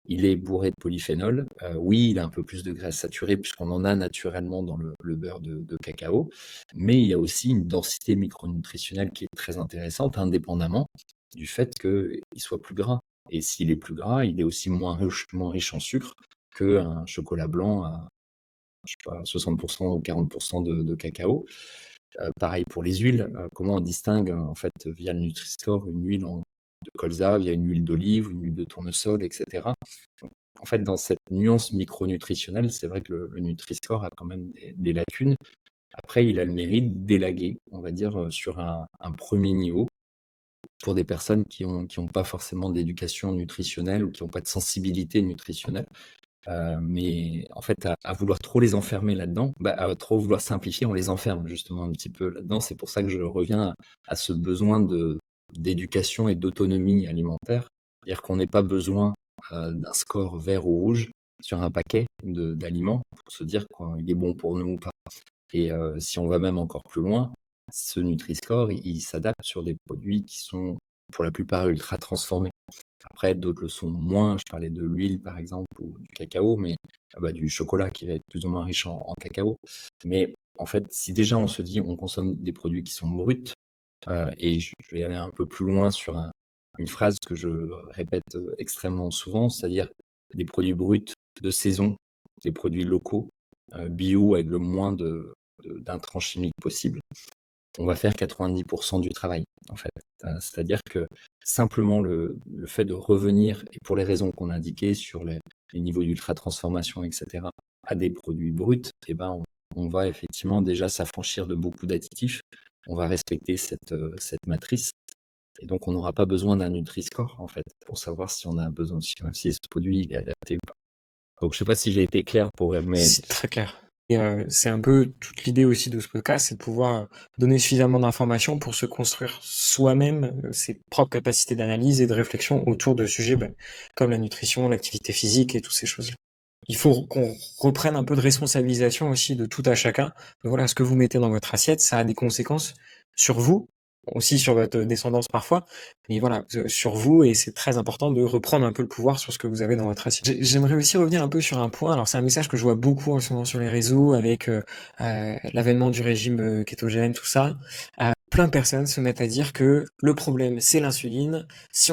il est bourré de polyphénol. Oui, il a un peu plus de graisse saturée puisqu'on en a naturellement dans le beurre de cacao, mais il y a aussi une densité micronutritionnelle qui est très intéressante, indépendamment du fait qu'il soit plus gras. Et s'il est plus gras, il est aussi moins riche en sucre qu'un chocolat blanc à, je sais pas, 60% ou 40% de cacao. Pareil pour les huiles. Comment on distingue en fait via le Nutri-Score une huile de colza, via une huile d'olive, une huile de tournesol, etc. en fait, dans cette nuance micronutritionnelle, c'est vrai que le Nutri-Score a quand même des lacunes. Après, il a le mérite d'élaguer, on va dire, sur un premier niveau pour des personnes qui ont pas forcément d'éducation nutritionnelle ou qui ont pas de sensibilité nutritionnelle. Mais en fait, à vouloir trop les enfermer là-dedans, à trop vouloir simplifier, on les enferme justement un petit peu là-dedans. C'est pour ça que je reviens à ce besoin d'éducation et d'autonomie alimentaire. C'est-à-dire qu'on n'ait pas besoin d'un score vert ou rouge sur un paquet d'aliments pour se dire qu'il est bon pour nous ou pas. Et si on va même encore plus loin, ce Nutri-Score, il s'adapte sur des produits qui sont pour la plupart ultra transformés. Après, d'autres le sont moins. Je parlais de l'huile, par exemple, ou du cacao, mais du chocolat qui va être plus ou moins riche en cacao. Mais en fait, si déjà on se dit on consomme des produits qui sont bruts, et je vais aller un peu plus loin sur une phrase que je répète extrêmement souvent, c'est-à-dire des produits bruts de saison, des produits locaux, bio avec le moins d'intrants chimiques possible, on va faire 90% du travail, en fait. C'est-à-dire que simplement le fait de revenir, et pour les raisons qu'on a indiquées sur les niveaux d'ultra-transformation, etc., à des produits bruts, eh ben, on va effectivement déjà s'affranchir de beaucoup d'additifs. On va respecter cette matrice. Et donc, on n'aura pas besoin d'un Nutri-Score, en fait, pour savoir si on a besoin, si ce produit est adapté ou pas. Donc, je sais pas si j'ai été clair mais C'est très clair. Et c'est un peu toute l'idée aussi de ce podcast, c'est de pouvoir donner suffisamment d'informations pour se construire soi-même ses propres capacités d'analyse et de réflexion autour de sujets comme la nutrition, l'activité physique et toutes ces choses-là. Il faut qu'on reprenne un peu de responsabilisation aussi de tout à chacun. Voilà, ce que vous mettez dans votre assiette, ça a des conséquences sur vous, aussi sur votre descendance parfois, mais voilà, sur vous, et c'est très important de reprendre un peu le pouvoir sur ce que vous avez dans votre assiette. J'aimerais aussi revenir un peu sur un point, alors c'est un message que je vois beaucoup en ce moment sur les réseaux, avec l'avènement du régime kétogène, tout ça. Plein de personnes se mettent à dire que le problème, c'est l'insuline. Si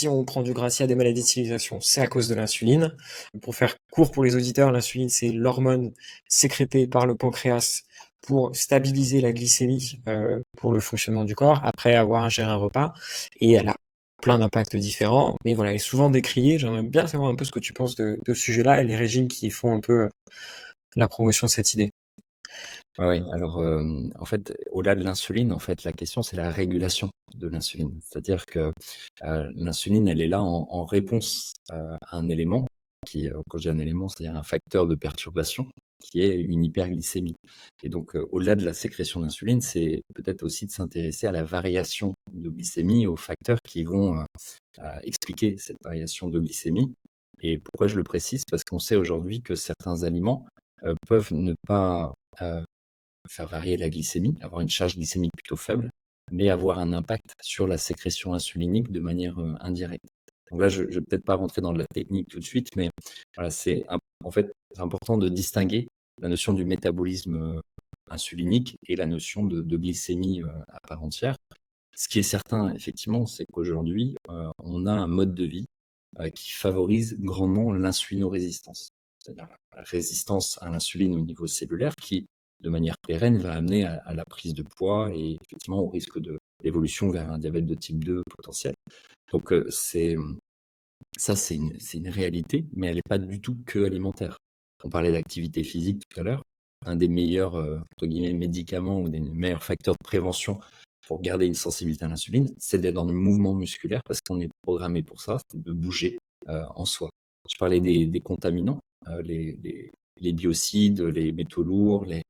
on prend du gras, s'il y a des maladies de civilisation, c'est à cause de l'insuline. Pour faire court pour les auditeurs, l'insuline, c'est l'hormone sécrétée par le pancréas pour stabiliser la glycémie pour le fonctionnement du corps après avoir ingéré un repas. Et elle a plein d'impacts différents, mais voilà, elle est souvent décriée. J'aimerais bien savoir un peu ce que tu penses de ce sujet-là et les régimes qui font un peu la promotion de cette idée. Oui, alors en fait, au-delà de l'insuline, en fait, la question c'est la régulation de l'insuline. C'est-à-dire que l'insuline, elle est là en réponse à un élément qui, quand je dis un élément, c'est-à-dire un facteur de perturbation qui est une hyperglycémie. Et donc, au-delà de la sécrétion d'insuline, c'est peut-être aussi de s'intéresser à la variation de glycémie, aux facteurs qui vont expliquer cette variation de glycémie. Et pourquoi je le précise? Parce qu'on sait aujourd'hui que certains aliments peuvent ne pas faire varier la glycémie, avoir une charge glycémique plutôt faible, mais avoir un impact sur la sécrétion insulinique de manière indirecte. Donc là, je ne vais peut-être pas rentrer dans la technique tout de suite, mais voilà, en fait, c'est important de distinguer la notion du métabolisme insulinique et la notion de glycémie à part entière. Ce qui est certain, effectivement, c'est qu'aujourd'hui, on a un mode de vie qui favorise grandement l'insulinorésistance, c'est-à-dire la résistance à l'insuline au niveau cellulaire qui, de manière pérenne, va amener à la prise de poids et effectivement au risque d'évolution vers un diabète de type 2 potentiel. Donc c'est une réalité, mais elle n'est pas du tout que alimentaire. On parlait d'activité physique tout à l'heure. Un des meilleurs entre guillemets, médicaments ou des meilleurs facteurs de prévention pour garder une sensibilité à l'insuline, c'est d'être dans le mouvement musculaire parce qu'on est programmé pour ça, c'est de bouger en soi. Je parlais des contaminants, les biocides, les métaux lourds, ce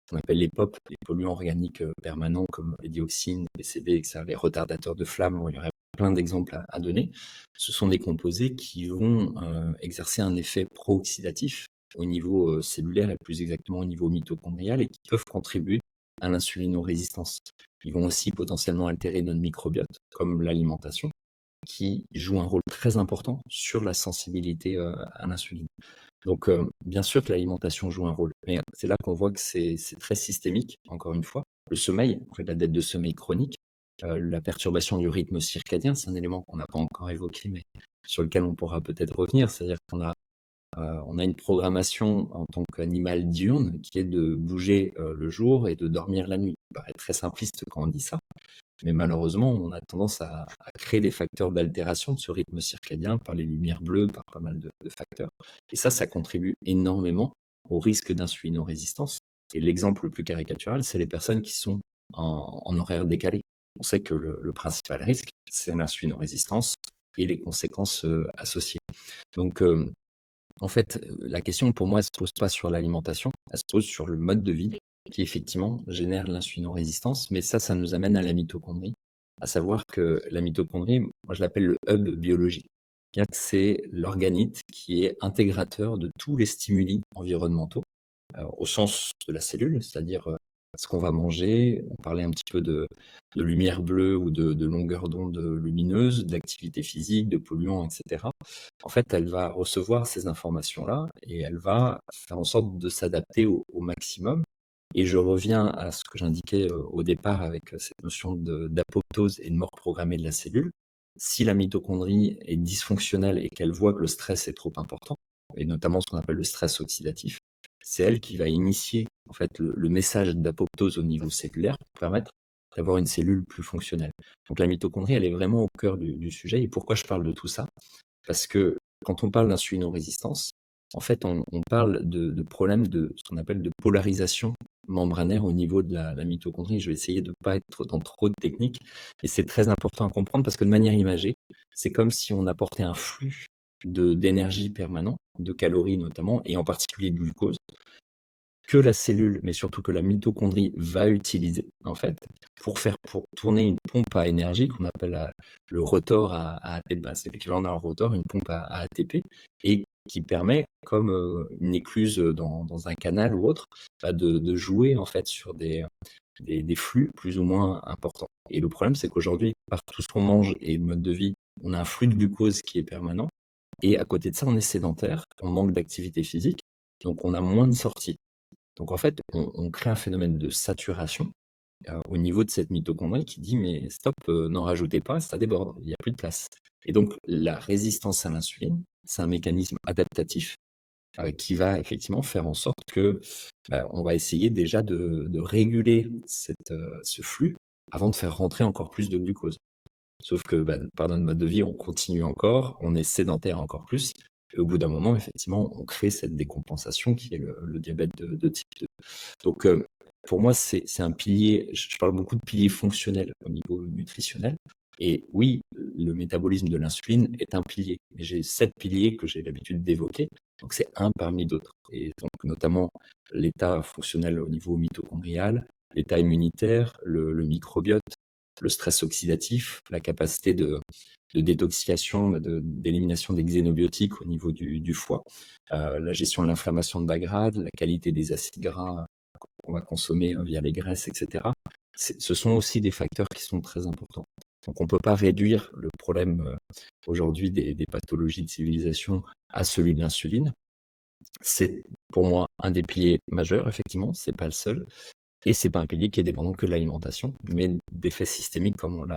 qu'on appelle les POP, les polluants organiques permanents comme les dioxines, les PCB, etc., les retardateurs de flamme, il y aurait plein d'exemples à donner. Ce sont des composés qui vont exercer un effet pro-oxydatif au niveau cellulaire et plus exactement au niveau mitochondrial et qui peuvent contribuer à l'insulinorésistance. Ils vont aussi potentiellement altérer notre microbiote, comme l'alimentation, qui joue un rôle très important sur la sensibilité à l'insuline. Donc, bien sûr que l'alimentation joue un rôle, mais c'est là qu'on voit que c'est très systémique, encore une fois. Le sommeil, en fait, la dette de sommeil chronique, la perturbation du rythme circadien, c'est un élément qu'on n'a pas encore évoqué, mais sur lequel on pourra peut-être revenir. C'est-à-dire qu'on a une programmation en tant qu'animal diurne qui est de bouger le jour et de dormir la nuit. Ça paraît très simpliste quand on dit ça, Mais malheureusement, on a tendance à créer des facteurs d'altération de ce rythme circadien par les lumières bleues, par pas mal de facteurs. Et ça contribue énormément au risque d'insulinorésistance. Et l'exemple le plus caricatural, c'est les personnes qui sont en horaire décalé. On sait que le principal risque, c'est l'insulinorésistance et les conséquences associées. Donc, en fait, la question pour moi, elle se pose pas sur l'alimentation, elle se pose sur le mode de vie qui effectivement génère l'insulinorésistance. Mais ça nous amène à la mitochondrie, à savoir que la mitochondrie, moi je l'appelle le hub biologique. C'est l'organite qui est intégrateur de tous les stimuli environnementaux, au sens de la cellule, c'est-à-dire ce qu'on va manger. On parlait un petit peu de lumière bleue ou de longueur d'onde lumineuse, d'activité physique, de polluants, etc. En fait, elle va recevoir ces informations-là et elle va faire en sorte de s'adapter au maximum. Et je reviens à ce que j'indiquais au départ avec cette notion d'apoptose et de mort programmée de la cellule. Si la mitochondrie est dysfonctionnelle et qu'elle voit que le stress est trop important, et notamment ce qu'on appelle le stress oxydatif, c'est elle qui va initier en fait le message d'apoptose au niveau cellulaire pour permettre d'avoir une cellule plus fonctionnelle. Donc la mitochondrie, elle est vraiment au cœur du sujet. Et pourquoi je parle de tout ça? Parce que quand on parle d'insulinorésistance, en fait, on parle de problèmes de ce qu'on appelle de polarisation membranaire au niveau de la mitochondrie. Je vais essayer de ne pas être dans trop de techniques, et c'est très important à comprendre parce que de manière imagée, c'est comme si on apportait un flux d'énergie permanent, de calories notamment, et en particulier de glucose, que la cellule, mais surtout que la mitochondrie va utiliser, en fait, pour tourner une pompe à énergie qu'on appelle le rotor à ATP. C'est l'équivalent d'un rotor, une pompe à ATP, et qui permet, comme une écluse dans un canal ou autre, de jouer en fait sur des flux plus ou moins importants. Et le problème, c'est qu'aujourd'hui, par tout ce qu'on mange et le mode de vie, on a un flux de glucose qui est permanent, et à côté de ça, on est sédentaire, on manque d'activité physique, donc on a moins de sorties. Donc en fait, on crée un phénomène de saturation au niveau de cette mitochondrie qui dit mais stop, n'en rajoutez pas, ça déborde, il n'y a plus de place. Et donc la résistance à l'insuline, c'est un mécanisme adaptatif qui va effectivement faire en sorte que on va essayer déjà de réguler ce flux avant de faire rentrer encore plus de glucose. Sauf que par notre mode de vie, on continue encore, on est sédentaire encore plus. Et au bout d'un moment, effectivement, on crée cette décompensation qui est le diabète de type 2. Donc, pour moi, c'est un pilier, je parle beaucoup de piliers fonctionnels au niveau nutritionnel. Et oui, le métabolisme de l'insuline est un pilier. Mais j'ai 7 piliers que j'ai l'habitude d'évoquer. Donc, c'est un parmi d'autres. Et donc, notamment, l'état fonctionnel au niveau mitochondrial, l'état immunitaire, le microbiote, le stress oxydatif, la capacité de détoxification, d'élimination des xénobiotiques au niveau du foie, la gestion de l'inflammation de bas grade, la qualité des acides gras qu'on va consommer via les graisses, etc. Ce sont aussi des facteurs qui sont très importants. Donc on ne peut pas réduire le problème aujourd'hui des pathologies de civilisation à celui de l'insuline. C'est pour moi un des piliers majeurs, effectivement, c'est pas le seul. Et c'est pas un pilier qui est dépendant que de l'alimentation, mais d'effets systémiques comme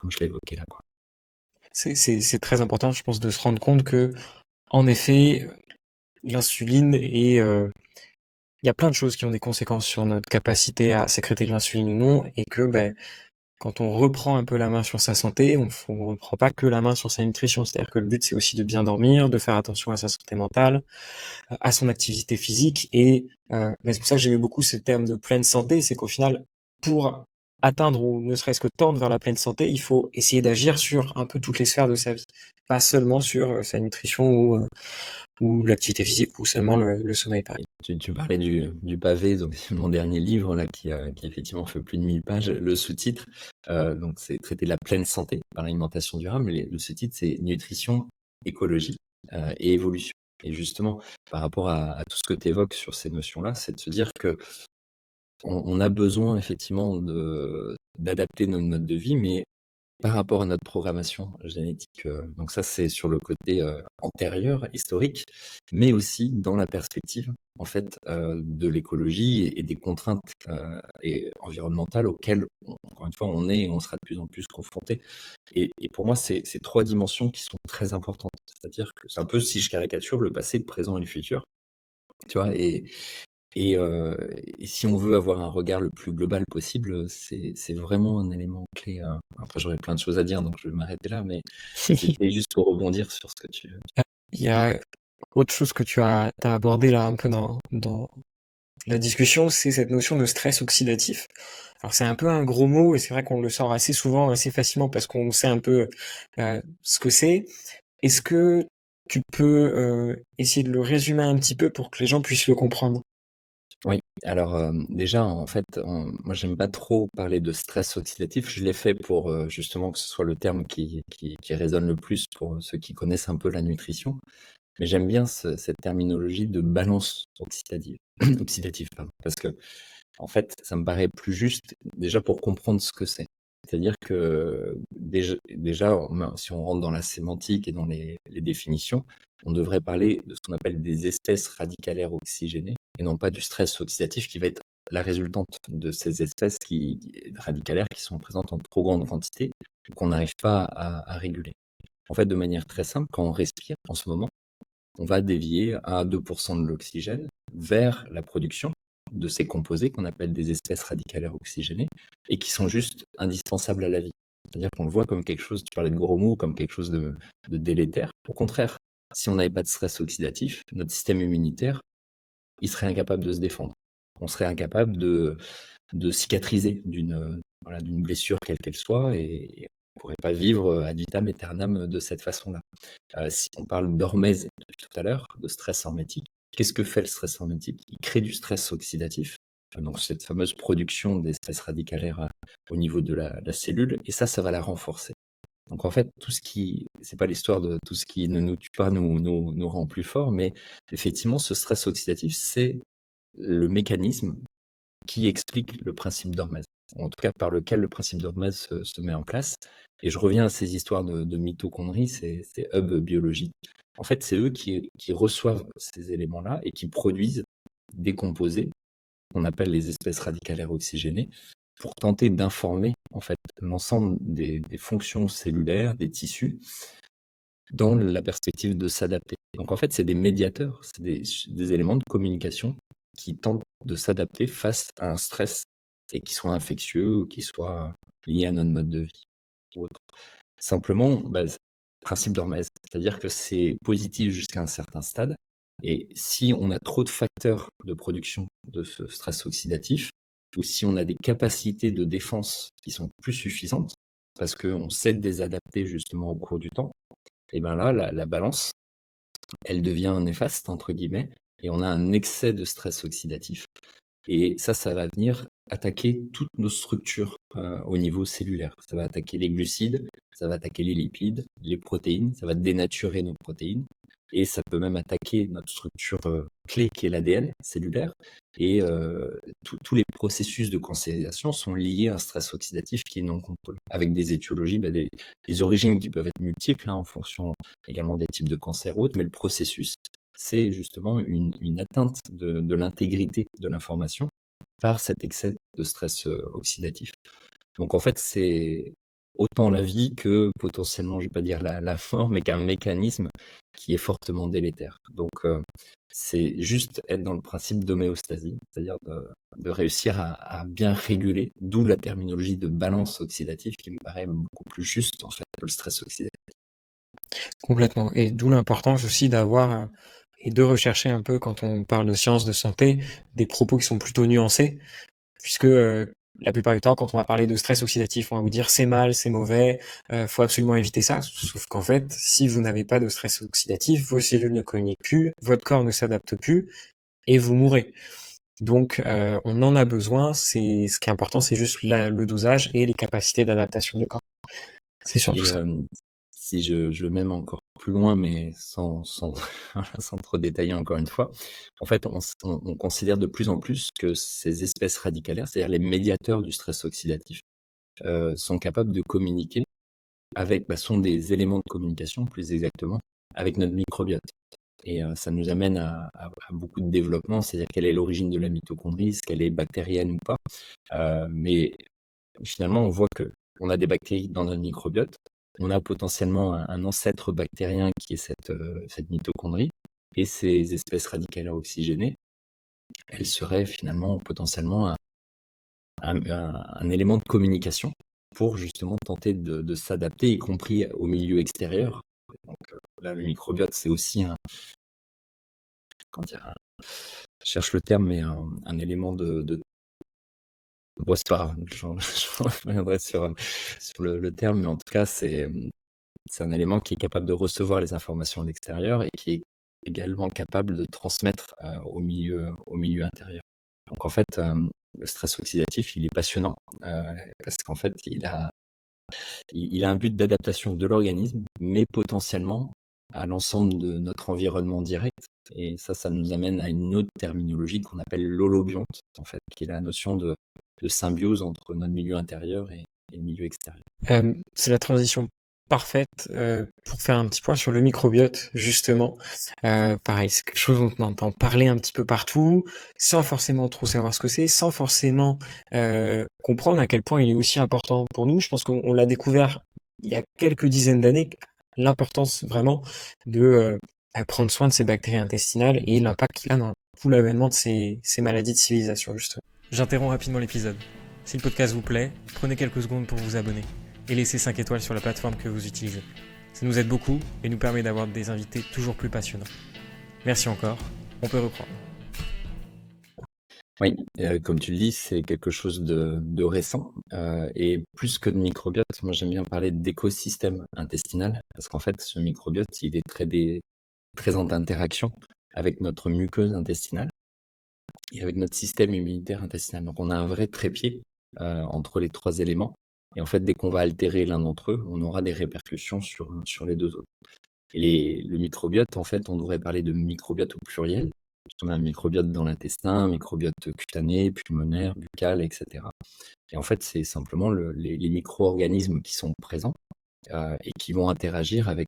je l'ai évoqué là, quoi. C'est très important, je pense, de se rendre compte que, en effet, l'insuline et il y a plein de choses qui ont des conséquences sur notre capacité à sécréter de l'insuline ou non, et que quand on reprend un peu la main sur sa santé, on ne reprend pas que la main sur sa nutrition. C'est-à-dire que le but, c'est aussi de bien dormir, de faire attention à sa santé mentale, à son activité physique. Et c'est pour ça que j'aimais beaucoup ce terme de pleine santé, c'est qu'au final, pour atteindre ou ne serait-ce que tendre vers la pleine santé, il faut essayer d'agir sur un peu toutes les sphères de sa vie. Pas seulement sur sa nutrition ou l'activité physique ou seulement le sommeil, par exemple. Tu parlais du pavé, donc c'est mon dernier livre là qui effectivement fait plus de 1000 pages. Le sous-titre, donc c'est traiter de la pleine santé par l'alimentation durable. Mais le sous-titre, c'est nutrition, écologie et évolution. Et justement, par rapport à tout ce que tu évoques sur ces notions-là, c'est de se dire que on a besoin effectivement d'adapter notre mode de vie, mais par rapport à notre programmation génétique. Donc ça, c'est sur le côté antérieur, historique, mais aussi dans la perspective en fait de l'écologie et des contraintes environnementales auxquelles, encore une fois, on est et on sera de plus en plus confronté. Et pour moi, c'est ces 3 dimensions qui sont très importantes. C'est-à-dire que c'est un peu, si je caricature, le passé, le présent et le futur. Tu vois, Et si on veut avoir un regard le plus global possible, c'est vraiment un élément clé. Après, j'aurais plein de choses à dire, donc je vais m'arrêter là, mais c'était juste pour rebondir sur ce que tu... Il y a autre chose que t'as abordé là un peu dans la discussion, c'est cette notion de stress oxydatif. Alors c'est un peu un gros mot et c'est vrai qu'on le sort assez souvent, assez facilement parce qu'on sait un peu ce que c'est. Est-ce que tu peux essayer de le résumer un petit peu pour que les gens puissent le comprendre? Oui, alors déjà, en fait, moi, j'aime pas trop parler de stress oxydatif. Je l'ai fait pour justement que ce soit le terme qui résonne le plus pour ceux qui connaissent un peu la nutrition. Mais j'aime bien cette terminologie de balance oxydative, oxydative, pardon, parce que en fait, ça me paraît plus juste déjà pour comprendre ce que c'est. C'est-à-dire que déjà, si on rentre dans la sémantique et dans les définitions, on devrait parler de ce qu'on appelle des espèces radicalaires oxygénées et non pas du stress oxydatif qui va être la résultante de ces espèces radicalaires qui sont présentes en trop grande quantité et qu'on n'arrive pas à réguler. En fait, de manière très simple, quand on respire en ce moment, on va dévier à 2% de l'oxygène vers la production de ces composés qu'on appelle des espèces radicalaires oxygénées et qui sont juste indispensables à la vie. C'est-à-dire qu'on le voit comme quelque chose, tu parlais de gros mots, comme quelque chose de délétère. Au contraire, si on n'avait pas de stress oxydatif, notre système immunitaire, il serait incapable de se défendre. On serait incapable de cicatriser d'une blessure quelle qu'elle soit et on ne pourrait pas vivre ad vitam aeternam de cette façon-là. Si on parle d'hormèse depuis tout à l'heure, de stress hormétique, qu'est-ce que fait le stress hormétique? Il crée du stress oxydatif, donc cette fameuse production d'espèces radicalaires au niveau de la cellule, et ça va la renforcer. Donc en fait, c'est pas l'histoire de tout ce qui ne nous tue pas nous rend plus forts, mais effectivement, ce stress oxydatif, c'est le mécanisme qui explique le principe d'hormèse, en tout cas par lequel le principe d'hormèse se met en place. Et je reviens à ces histoires de mitochondries, ces hubs biologiques. En fait, c'est eux qui reçoivent ces éléments-là et qui produisent des composés qu'on appelle les espèces radicalaires oxygénées pour tenter d'informer en fait l'ensemble des fonctions cellulaires, des tissus, dans la perspective de s'adapter. Donc en fait, c'est des médiateurs, c'est des éléments de communication qui tentent de s'adapter face à un stress et qui soit infectieux ou qui soit lié à notre mode de vie ou autre. Simplement, principe d'Hormèse, c'est-à-dire que c'est positif jusqu'à un certain stade. Et si on a trop de facteurs de production de ce stress oxydatif, ou si on a des capacités de défense qui sont plus suffisantes, parce qu'on sait désadapter justement au cours du temps, et bien là, la balance, elle devient néfaste, entre guillemets, et on a un excès de stress oxydatif. Et ça va venir attaquer toutes nos structures au niveau cellulaire. Ça va attaquer les glucides, ça va attaquer les lipides, les protéines, ça va dénaturer nos protéines, et ça peut même attaquer notre structure clé qui est l'ADN cellulaire. Et tous les processus de cancérisation sont liés à un stress oxydatif qui est non contrôlé, avec des étiologies, des origines qui peuvent être multiples en fonction également des types de cancers ou autres, mais le processus, c'est justement une atteinte de l'intégrité de l'information par cet excès de stress oxydatif. Donc en fait, c'est autant la vie que potentiellement, je ne vais pas dire la mort, mais qu'un mécanisme qui est fortement délétère. Donc c'est juste être dans le principe d'homéostasie, c'est-à-dire de réussir à bien réguler, d'où la terminologie de balance oxydative qui me paraît beaucoup plus juste en fait que le stress oxydatif. Complètement. Et d'où l'importance aussi d'avoir et de rechercher un peu, quand on parle de sciences de santé, des propos qui sont plutôt nuancés, puisque la plupart du temps, quand on va parler de stress oxydatif, on va vous dire c'est mal, c'est mauvais, faut absolument éviter ça. Sauf qu'en fait, si vous n'avez pas de stress oxydatif, vos cellules ne communiquent plus, votre corps ne s'adapte plus, et vous mourrez. Donc, on en a besoin. Ce qui est important, c'est juste le dosage et les capacités d'adaptation du corps. C'est surtout Et ça. si je le mets encore plus loin, mais sans trop détailler encore une fois, en fait, on considère de plus en plus que ces espèces radicalaires, c'est-à-dire les médiateurs du stress oxydatif, sont capables de communiquer sont des éléments de communication, plus exactement, avec notre microbiote. Et ça nous amène à beaucoup de développement, c'est-à-dire quelle est l'origine de la mitochondrie, est-ce qu'elle est bactérienne ou pas. Mais finalement, on voit qu'on a des bactéries dans notre microbiote, on a potentiellement un ancêtre bactérien qui est cette mitochondrie, et ces espèces radicalaires oxygénées elle serait finalement potentiellement un élément de communication pour justement tenter de s'adapter, y compris au milieu extérieur. Donc là, le microbiote, c'est aussi comment dire, je cherche le terme, mais un élément bon, c'est pas grave, je reviendrai sur le terme, mais en tout cas, c'est un élément qui est capable de recevoir les informations de l'extérieur et qui est également capable de transmettre au milieu intérieur. Donc en fait, le stress oxydatif, il est passionnant parce qu'en fait, il a un but d'adaptation de l'organisme, mais potentiellement à l'ensemble de notre environnement direct. Et ça nous amène à une autre terminologie qu'on appelle l'holobionte, en fait, qui est la notion de symbiose entre notre milieu intérieur et le milieu extérieur. C'est la transition parfaite pour faire un petit point sur le microbiote, justement. Pareil, c'est quelque chose dont on entend parler un petit peu partout, sans forcément trop savoir ce que c'est, sans forcément comprendre à quel point il est aussi important pour nous. Je pense qu'on l'a découvert il y a quelques dizaines d'années, l'importance vraiment de prendre soin de ces bactéries intestinales et l'impact qu'il a dans tout l'avènement de ces maladies de civilisation, justement. J'interromps rapidement l'épisode. Si le podcast vous plaît, prenez quelques secondes pour vous abonner et laissez 5 étoiles sur la plateforme que vous utilisez. Ça nous aide beaucoup et nous permet d'avoir des invités toujours plus passionnants. Merci encore, on peut reprendre. Oui, comme tu le dis, c'est quelque chose de récent et plus que de microbiote, moi j'aime bien parler d'écosystème intestinal parce qu'en fait, ce microbiote, il est très en interaction avec notre muqueuse intestinale et avec notre système immunitaire intestinal. Donc on a un vrai trépied entre les 3 éléments et en fait, dès qu'on va altérer l'un d'entre eux, on aura des répercussions sur les 2 autres. Et le microbiote, en fait, on devrait parler de microbiote au pluriel. On a un microbiote dans l'intestin, un microbiote cutané, pulmonaire, buccal, etc. Et en fait, c'est simplement les micro-organismes qui sont présents et qui vont interagir avec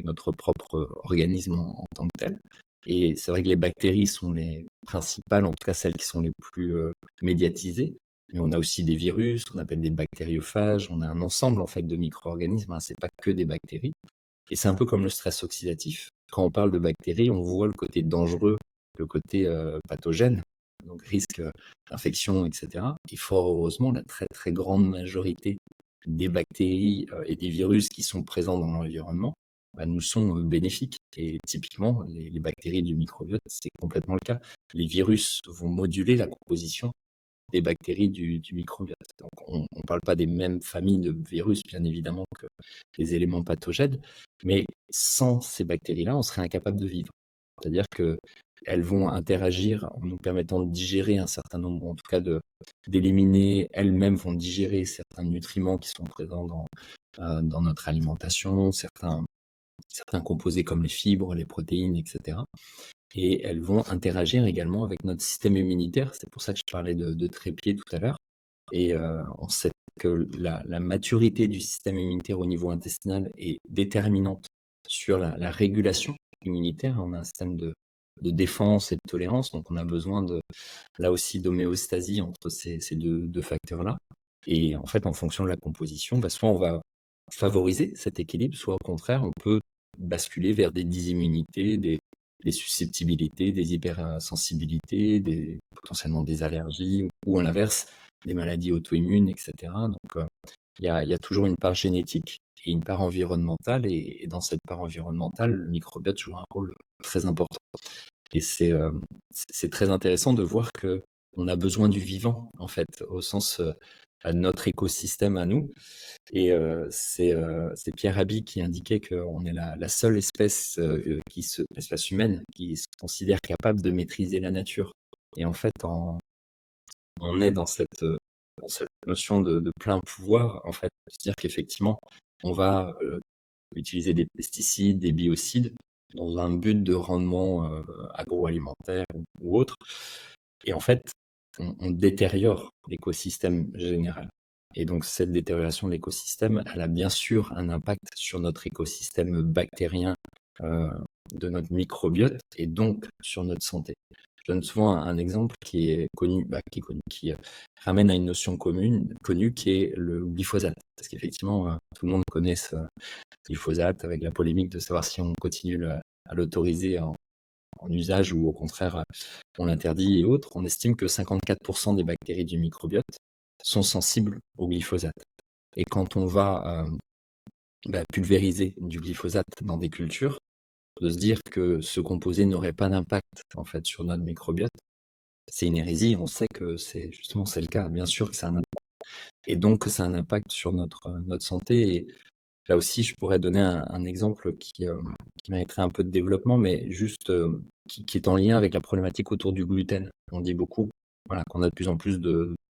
notre propre organisme en tant que tel. Et c'est vrai que les bactéries sont les principales, en tout cas celles qui sont les plus médiatisées. Mais on a aussi des virus, on appelle des bactériophages, on a un ensemble en fait de micro-organismes, hein, c'est pas que des bactéries. Et c'est un peu comme le stress oxydatif. Quand on parle de bactéries, on voit le côté dangereux, le côté pathogène, donc risque d'infection, etc. Et fort heureusement, la très très grande majorité des bactéries et des virus qui sont présents dans l'environnement nous sont bénéfiques. Et typiquement, les bactéries du microbiote, c'est complètement le cas. Les virus vont moduler la composition des bactéries du microbiote. Donc on ne parle pas des mêmes familles de virus, bien évidemment, que les éléments pathogènes, mais sans ces bactéries-là, on serait incapable de vivre. C'est-à-dire qu'elles vont interagir en nous permettant de digérer un certain nombre, en tout cas d'éliminer, elles-mêmes vont digérer certains nutriments qui sont présents dans notre alimentation, certains composés comme les fibres, les protéines, etc. Et elles vont interagir également avec notre système immunitaire. C'est pour ça que je parlais de trépied tout à l'heure. Et on sait que la maturité du système immunitaire au niveau intestinal est déterminante sur la régulation immunitaire. On a un système de défense et de tolérance, donc on a besoin là aussi d'homéostasie entre ces deux facteurs-là. Et en fait, en fonction de la composition, soit on va favoriser cet équilibre, soit au contraire, on peut basculer vers des dysimmunités, des susceptibilités, des hypersensibilités, potentiellement des allergies, ou à l'inverse, des maladies auto-immunes, etc. Donc, il y a toujours une part génétique et une part environnementale, et dans cette part environnementale, le microbiote joue un rôle très important. Et c'est très intéressant de voir que on a besoin du vivant, en fait, au sens à notre écosystème à nous. Et c'est Pierre Rabhi qui indiquait qu'on est la seule espèce, espèce humaine, qui se considère capable de maîtriser la nature. Et en fait, on est dans cette notion de plein pouvoir, en fait. C'est-à-dire qu'effectivement, on va utiliser des pesticides, des biocides, dans un but de rendement agroalimentaire ou autre. Et en fait, on détériore l'écosystème général. Et donc cette détérioration de l'écosystème, elle a bien sûr un impact sur notre écosystème bactérien de notre microbiote et donc sur notre santé. Je donne souvent un exemple qui est connu, qui ramène à une notion connue qui est le glyphosate. Parce qu'effectivement, tout le monde connaît ce glyphosate avec la polémique de savoir si on continue à l'autoriser en usage ou au contraire on l'interdit et autres, on estime que 54% des bactéries du microbiote sont sensibles au glyphosate. Et quand on va pulvériser du glyphosate dans des cultures, de se dire que ce composé n'aurait pas d'impact en fait sur notre microbiote, c'est une hérésie. On sait que c'est le cas. Bien sûr que ça a un impact. Et donc ça a un impact sur notre santé. Et là aussi, je pourrais donner un exemple qui mériterait un peu de développement, mais juste qui est en lien avec la problématique autour du gluten. On dit beaucoup qu'on a de plus en plus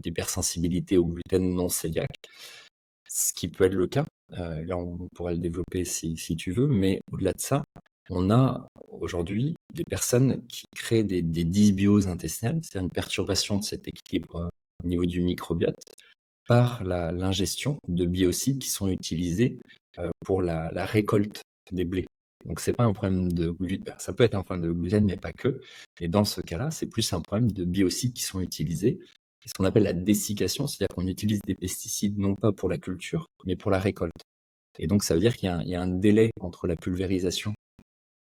d'hypersensibilité au gluten non cœliaque, ce qui peut être le cas. Là, on pourrait le développer si tu veux, mais au-delà de ça, on a aujourd'hui des personnes qui créent des dysbioses intestinales, c'est-à-dire une perturbation de cet équilibre au niveau du microbiote, par l'ingestion de biocides qui sont utilisés pour la récolte des blés. Donc c'est pas un problème de gluten, ça peut être un problème de gluten, mais pas que. Et dans ce cas-là, c'est plus un problème de biocides qui sont utilisés. C'est ce qu'on appelle la dessiccation, c'est-à-dire qu'on utilise des pesticides non pas pour la culture, mais pour la récolte. Et donc ça veut dire qu'il y a un délai entre la pulvérisation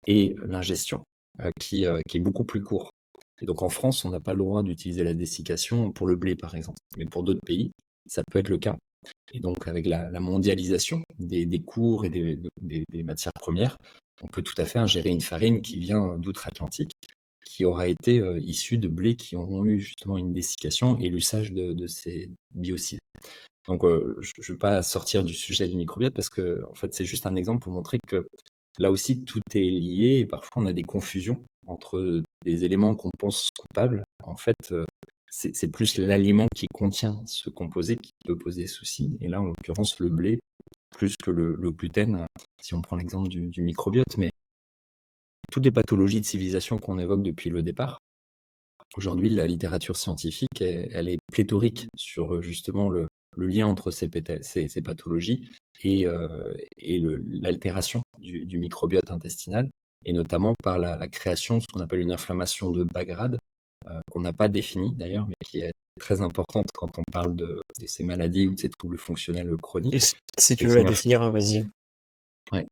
et l'ingestion qui est beaucoup plus court. Et donc en France, on n'a pas le droit d'utiliser la dessiccation pour le blé, par exemple. Mais pour d'autres pays, ça peut être le cas. Et donc avec la mondialisation des cours et des matières premières, on peut tout à fait ingérer une farine qui vient d'outre-Atlantique, qui aura été issue de blés qui auront eu justement une dessiccation et l'usage de ces biocides. Donc je ne veux pas sortir du sujet du microbiote parce que en fait c'est juste un exemple pour montrer que là aussi tout est lié et parfois on a des confusions entre des éléments qu'on pense coupables. En fait, c'est plus l'aliment qui contient ce composé qui peut poser souci. Et là, en l'occurrence, le blé, plus que le gluten, si on prend l'exemple du microbiote. Mais toutes les pathologies de civilisation qu'on évoque depuis le départ, aujourd'hui, la littérature scientifique, elle est pléthorique sur justement le lien entre ces pathologies et l'altération du microbiote intestinal, et notamment par la création de ce qu'on appelle une inflammation de bas grade, qu'on n'a pas définie d'ailleurs, mais qui est très importante quand on parle de ces maladies ou de ces troubles fonctionnels chroniques. Et si tu veux la définir, vas-y. Ouais.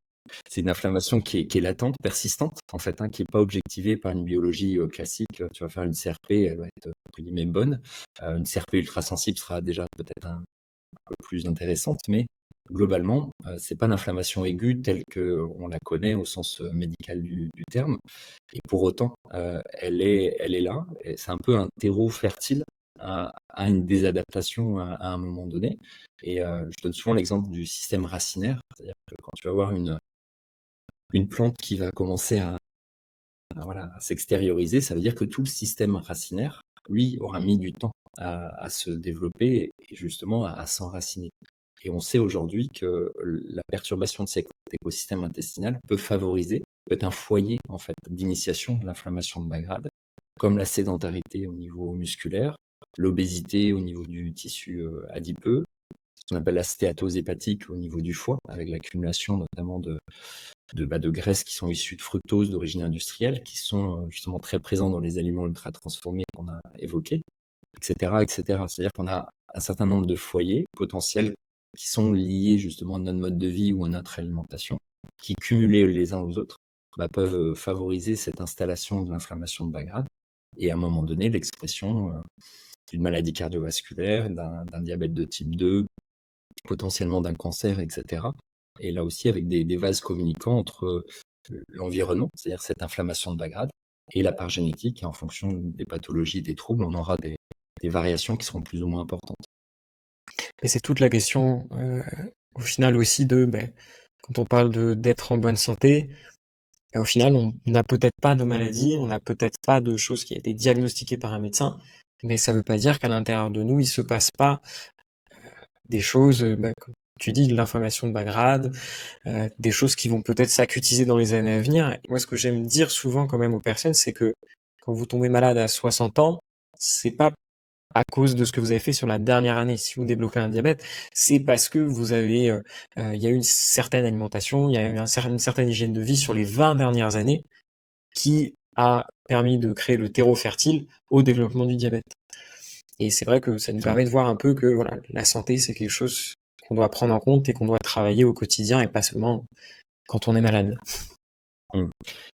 C'est une inflammation qui est latente, persistante, en fait, qui n'est pas objectivée par une biologie classique. Tu vas faire une CRP, elle va être entre guillemets bonne. Une CRP ultrasensible sera déjà peut-être un peu plus intéressante, mais globalement, c'est pas l'inflammation aiguë telle qu'on la connaît au sens médical du terme. Et pour autant, elle est là. C'est un peu un terreau fertile à une désadaptation à un moment donné. Et je donne souvent l'exemple du système racinaire, c'est-à-dire que quand tu vas avoir une plante qui va commencer à s'extérioriser, ça veut dire que tout le système racinaire, lui, aura mis du temps à se développer et justement à s'enraciner. Et on sait aujourd'hui que la perturbation de cet écosystème intestinal peut être un foyer en fait d'initiation de l'inflammation de bas grade, comme la sédentarité au niveau musculaire, l'obésité au niveau du tissu adipeux, ce qu'on appelle la stéatose hépatique au niveau du foie, avec l'accumulation notamment de graisses qui sont issues de fructose d'origine industrielle, qui sont justement très présents dans les aliments ultra transformés qu'on a évoqués, etc., etc. C'est-à-dire qu'on a un certain nombre de foyers potentiels qui sont liés justement à notre mode de vie ou à notre alimentation, qui cumulés les uns aux autres peuvent favoriser cette installation de l'inflammation de bas grade et à un moment donné l'expression d'une maladie cardiovasculaire, d'un diabète de type 2, potentiellement d'un cancer, etc. Et là aussi avec des vases communicants entre l'environnement, c'est-à-dire cette inflammation de bas grade, et la part génétique, et en fonction des pathologies, des troubles, on aura des variations qui seront plus ou moins importantes. Et c'est toute la question, au final aussi, quand on parle d'être en bonne santé, au final, on n'a peut-être pas de maladie, on n'a peut-être pas de choses qui a été diagnostiquées par un médecin, mais ça veut pas dire qu'à l'intérieur de nous, il se passe pas des choses, comme tu dis, de l'inflammation de bas grade, des choses qui vont peut-être s'acutiser dans les années à venir. Et moi, ce que j'aime dire souvent quand même aux personnes, c'est que quand vous tombez malade à 60 ans, c'est pas à cause de ce que vous avez fait sur la dernière année. Si vous développez un diabète, c'est parce que vous avez, il y a eu une certaine alimentation, il y a eu une certaine hygiène de vie sur les 20 dernières années qui a permis de créer le terreau fertile au développement du diabète. Et c'est vrai que ça nous permet de voir un peu que voilà, la santé, c'est quelque chose qu'on doit prendre en compte et qu'on doit travailler au quotidien et pas seulement quand on est malade. Mmh.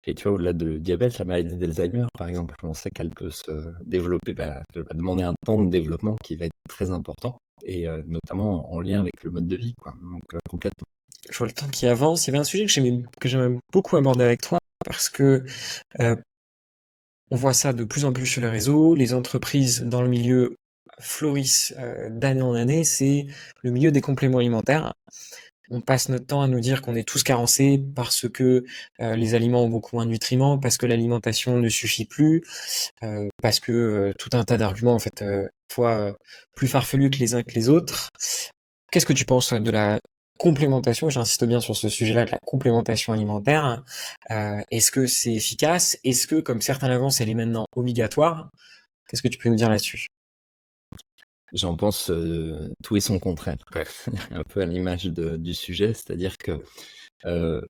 Et tu vois, au-delà de diabète, la maladie d'Alzheimer, par exemple, on sait qu'elle peut se développer, elle va demander un temps de développement qui va être très important et notamment en lien avec le mode de vie, quoi. Donc complètement. Je vois le temps qui avance. Il y avait un sujet que j'aimais beaucoup aborder avec toi parce que euh, on voit ça de plus en plus sur les réseaux. Les entreprises dans le milieu fleurissent d'année en année. C'est le milieu des compléments alimentaires. On passe notre temps à nous dire qu'on est tous carencés parce que les aliments ont beaucoup moins de nutriments, parce que l'alimentation ne suffit plus, parce que tout un tas d'arguments en fait, fois plus farfelus que les uns que les autres. Qu'est-ce que tu penses de la complémentation? J'insiste bien sur ce sujet-là, de la complémentation alimentaire. Est-ce que c'est efficace? Est-ce que, comme certains l'avancent, elle est maintenant obligatoire? Qu'est-ce que tu peux nous dire là-dessus? J'en pense tout et son contraire. Ouais. Un peu à l'image du sujet, c'est-à-dire que euh,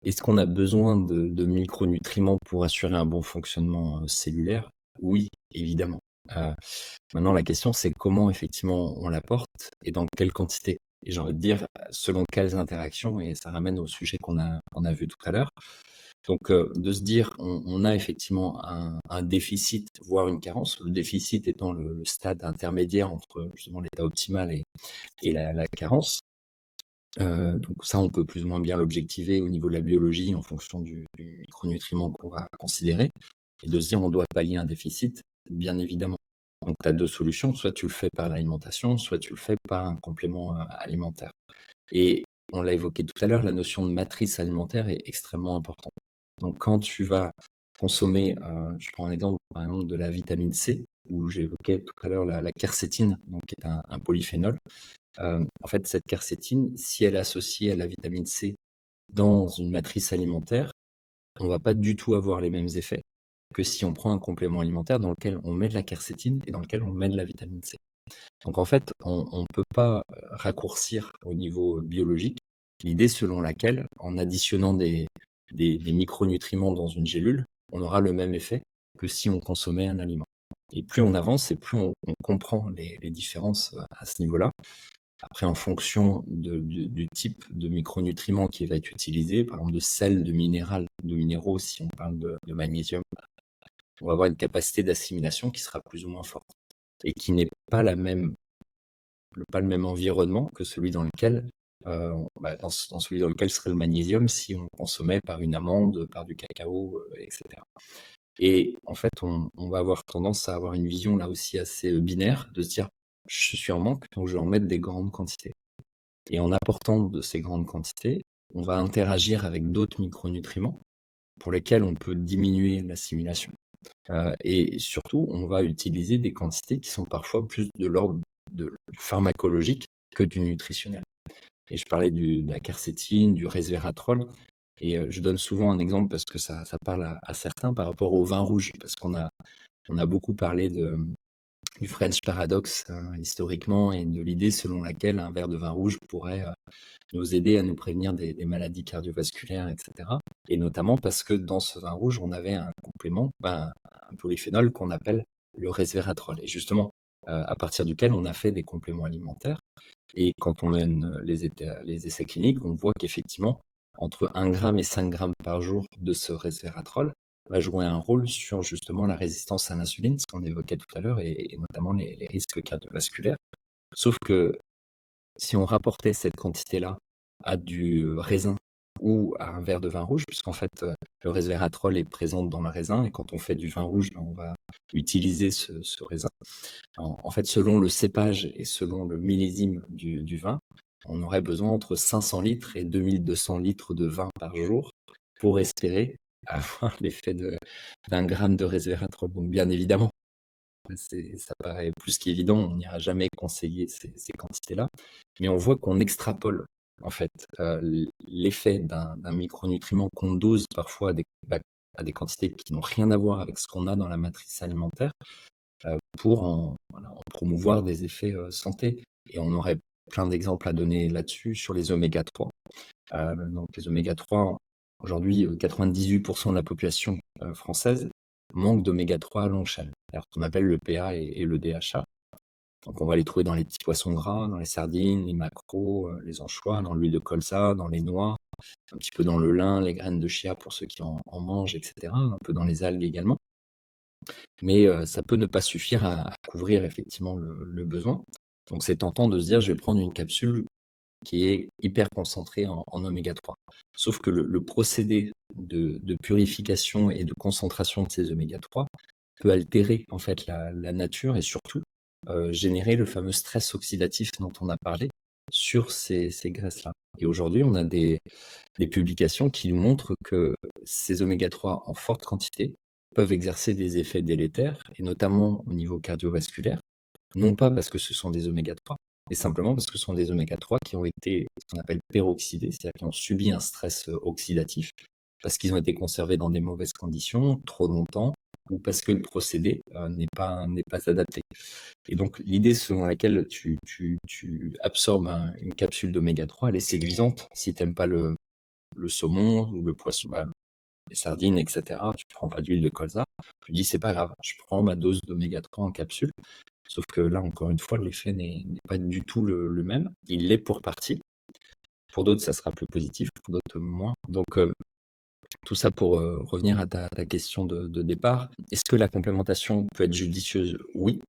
est-ce qu'on a besoin de micronutriments pour assurer un bon fonctionnement cellulaire? Oui, évidemment. Euh, Maintenant, la question, c'est comment effectivement on l'apporte et dans quelle quantité. Et j'ai envie de dire, selon quelles interactions, et ça ramène au sujet qu'on a vu tout à l'heure. Donc, de se dire, on a effectivement un déficit, voire une carence, le déficit étant le stade intermédiaire entre justement l'état optimal et la carence. Donc ça, on peut plus ou moins bien l'objectiver au niveau de la biologie en fonction du micronutriment qu'on va considérer. Et de se dire, on doit pallier un déficit, bien évidemment. Donc tu as deux solutions, soit tu le fais par l'alimentation, soit tu le fais par un complément alimentaire. Et on l'a évoqué tout à l'heure, la notion de matrice alimentaire est extrêmement importante. Donc quand tu vas consommer, je prends un exemple par exemple de la vitamine C, où j'évoquais tout à l'heure la quercétine, donc qui est un polyphénol. En fait, cette quercétine, si elle est associée à la vitamine C dans une matrice alimentaire, on va pas du tout avoir les mêmes effets que si on prend un complément alimentaire dans lequel on met de la quercétine et dans lequel on met de la vitamine C. Donc en fait, on ne peut pas raccourcir au niveau biologique l'idée selon laquelle, en additionnant des micronutriments dans une gélule, on aura le même effet que si on consommait un aliment. Et plus on avance et plus on comprend les différences à ce niveau-là. Après, en fonction du type de micronutriments qui va être utilisé, par exemple de sel, de minéral, de minéraux, si on parle de magnésium, on va avoir une capacité d'assimilation qui sera plus ou moins forte et qui n'est pas pas le même environnement que celui dans lequel dans celui dans lequel serait le magnésium si on consommait par une amande, par du cacao, etc. Et en fait, on va avoir tendance à avoir une vision là aussi assez binaire, de se dire je suis en manque, donc je vais en mettre des grandes quantités. Et en apportant de ces grandes quantités, on va interagir avec d'autres micronutriments pour lesquels on peut diminuer l'assimilation. Et surtout, on va utiliser des quantités qui sont parfois plus de l'ordre de pharmacologique que du nutritionnel. Et je parlais de la quercétine, du resveratrol, et je donne souvent un exemple parce que ça parle à certains par rapport au vin rouge, parce on a beaucoup parlé du French Paradox historiquement et de l'idée selon laquelle un verre de vin rouge pourrait nous aider à nous prévenir des maladies cardiovasculaires, etc. Et notamment parce que dans ce vin rouge, on avait un complément, un polyphénol qu'on appelle le resveratrol. Et justement, à partir duquel on a fait des compléments alimentaires. Et quand on mène les essais cliniques, on voit qu'effectivement, entre 1 gramme et 5 grammes par jour de ce resveratrol va jouer un rôle sur justement la résistance à l'insuline, ce qu'on évoquait tout à l'heure, et notamment les risques cardiovasculaires. Sauf que si on rapportait cette quantité-là à du raisin ou à un verre de vin rouge, puisqu'en fait, le resveratrol est présent dans le raisin, et quand on fait du vin rouge, on va utiliser ce raisin. En fait, selon le cépage et selon le millésime du vin, on aurait besoin entre 500 litres et 2200 litres de vin par jour pour espérer avoir l'effet d'un gramme de resveratrol. Donc, bien évidemment, ça paraît plus qu'évident, on n'ira jamais conseiller ces quantités-là, mais on voit qu'on extrapole en fait l'effet d'un micronutriment qu'on dose parfois à des quantités qui n'ont rien à voir avec ce qu'on a dans la matrice alimentaire pour en promouvoir des effets santé. Et on aurait plein d'exemples à donner là-dessus sur les oméga 3. Donc les oméga 3, aujourd'hui, 98% de la population française manque d'oméga 3 à longue chaîne, alors qu'on appelle le PA et le DHA. Donc on va les trouver dans les petits poissons gras, dans les sardines, les maquereaux, les anchois, dans l'huile de colza, dans les noix, un petit peu dans le lin, les graines de chia pour ceux qui en mangent, etc., un peu dans les algues également. Mais ça peut ne pas suffire à couvrir effectivement le besoin. Donc c'est tentant de se dire: «Je vais prendre une capsule qui est hyper concentrée en oméga 3». Sauf que le procédé de purification et de concentration de ces oméga 3 peut altérer en fait la nature et surtout, générer le fameux stress oxydatif dont on a parlé sur ces graisses-là. Et aujourd'hui, on a des publications qui nous montrent que ces oméga 3 en forte quantité peuvent exercer des effets délétères et notamment au niveau cardiovasculaire, non pas parce que ce sont des oméga 3, mais simplement parce que ce sont des oméga 3 qui ont été ce qu'on appelle peroxydés, c'est-à-dire qui ont subi un stress oxydatif parce qu'ils ont été conservés dans des mauvaises conditions trop longtemps ou parce que le procédé n'est pas adapté. Et donc l'idée selon laquelle tu absorbes une capsule d'oméga 3, elle est séduisante si tu n'aimes pas le saumon ou le poisson, les sardines, etc. Tu prends pas d'huile de colza, tu dis c'est pas grave, je prends ma dose d'oméga 3 en capsule. Sauf que là, encore une fois, l'effet n'est pas du tout le même. Il l'est pour partie. Pour d'autres, ça sera plus positif, pour d'autres moins. Donc, tout ça pour revenir à ta question de départ. Est-ce que la complémentation peut être judicieuse? Oui,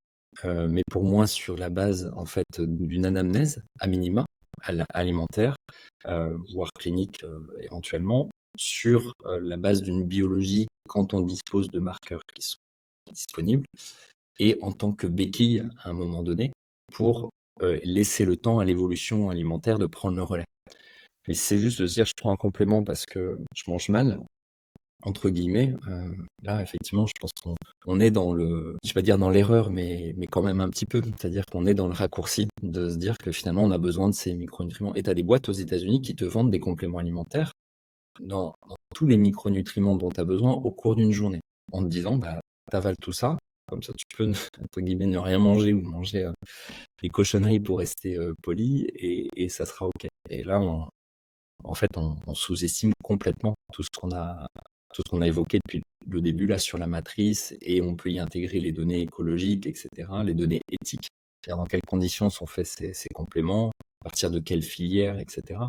mais pour moi, sur la base en fait d'une anamnèse, à minima, alimentaire, voire clinique éventuellement, sur la base d'une biologie quand on dispose de marqueurs qui sont disponibles et en tant que béquille à un moment donné pour laisser le temps à l'évolution alimentaire de prendre le relais. Mais c'est juste de se dire je prends un complément parce que je mange mal, entre guillemets, là effectivement je pense qu'on est dans je vais pas dire dans l'erreur, mais quand même un petit peu. C'est-à-dire qu'on est dans le raccourci de se dire que finalement on a besoin de ces micronutriments. Et tu as des boîtes aux États-Unis qui te vendent des compléments alimentaires dans tous les micronutriments dont tu as besoin au cours d'une journée, en te disant t'avales tout ça, comme ça tu peux entre guillemets ne rien manger ou manger des cochonneries pour rester poli et ça sera ok. Et là en fait on sous-estime complètement tout ce qu'on a évoqué depuis le début là sur la matrice, et on peut y intégrer les données écologiques, etc., les données éthiques, c'est-à-dire dans quelles conditions sont faits ces compléments, à partir de quelle filière, etc.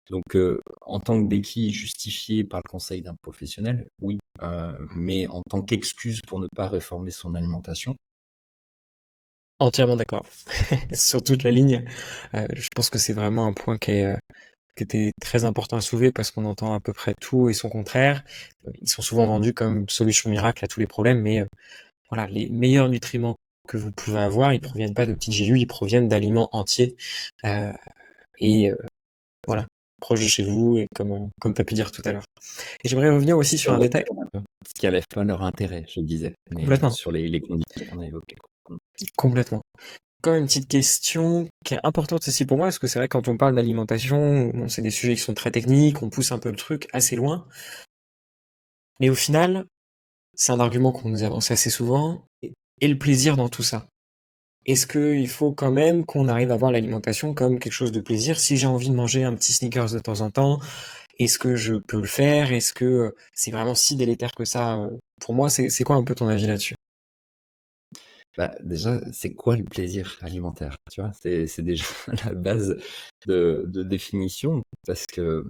Donc, en tant que béquille justifiée par le conseil d'un professionnel, oui, mais en tant qu'excuse pour ne pas réformer son alimentation. Entièrement d'accord. Sur toute la ligne, je pense que c'est vraiment un point qui était très important à soulever parce qu'on entend à peu près tout et son contraire. Ils sont souvent vendus comme solution miracle à tous les problèmes, mais voilà, les meilleurs nutriments que vous pouvez avoir, ils proviennent pas de petites gélules, ils proviennent d'aliments entiers et voilà, proches de chez vous et comme tu as pu dire tout à l'heure. Et j'aimerais revenir aussi sur un détail. Ce qui n'enlève pas leur intérêt, je disais, mais Complètement. sur les conditions qu'on a évoquées. Complètement. Encore une petite question qui est importante aussi pour moi, parce que c'est vrai quand on parle d'alimentation, bon, c'est des sujets qui sont très techniques, on pousse un peu le truc assez loin. Mais au final, c'est un argument qu'on nous avance assez souvent, et le plaisir dans tout ça. Est-ce qu'il faut quand même qu'on arrive à voir l'alimentation comme quelque chose de plaisir? Si j'ai envie de manger un petit Snickers de temps en temps, est-ce que je peux le faire? Est-ce que c'est vraiment si délétère que ça? Pour moi, c'est quoi un peu ton avis là-dessus? Déjà, c'est quoi le plaisir alimentaire? Tu vois, c'est déjà la base de définition, parce que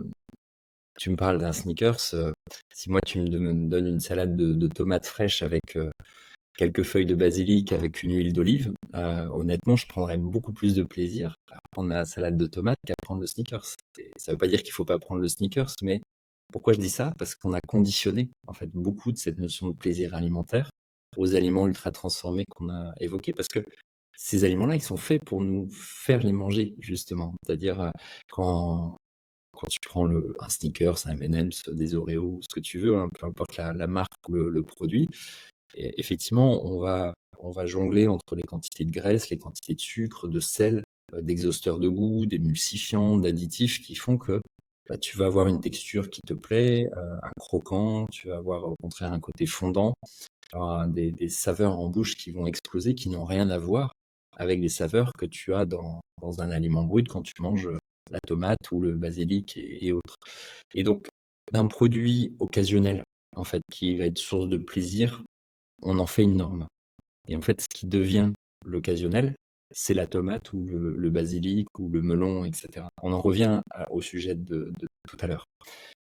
tu me parles d'un Snickers, si moi tu me donnes une salade de tomates fraîches avec quelques feuilles de basilic avec une huile d'olive, honnêtement, je prendrais beaucoup plus de plaisir à prendre la salade de tomates qu'à prendre le Snickers. Ça veut pas dire qu'il faut pas prendre le Snickers, mais pourquoi je dis ça? Parce qu'on a conditionné en fait beaucoup de cette notion de plaisir alimentaire aux aliments ultra transformés qu'on a évoqués, parce que ces aliments-là, ils sont faits pour nous faire les manger justement. C'est-à-dire quand tu prends un Snickers, un M&M's, des Oreos, ce que tu veux, hein, peu importe la marque ou le produit, et effectivement, on va jongler entre les quantités de graisse, les quantités de sucre, de sel, d'exhausteurs de goût, d'émulsifiants, d'additifs qui font que tu vas avoir une texture qui te plaît, un croquant, tu vas avoir au contraire un côté fondant, tu auras des saveurs en bouche qui vont exploser, qui n'ont rien à voir avec les saveurs que tu as dans un aliment brut quand tu manges la tomate ou le basilic et autres. Et donc, d'un produit occasionnel, en fait, qui va être source de plaisir, on en fait une norme. Et en fait, ce qui devient l'occasionnel, c'est la tomate ou le basilic ou le melon, etc. On en revient au sujet de tout à l'heure.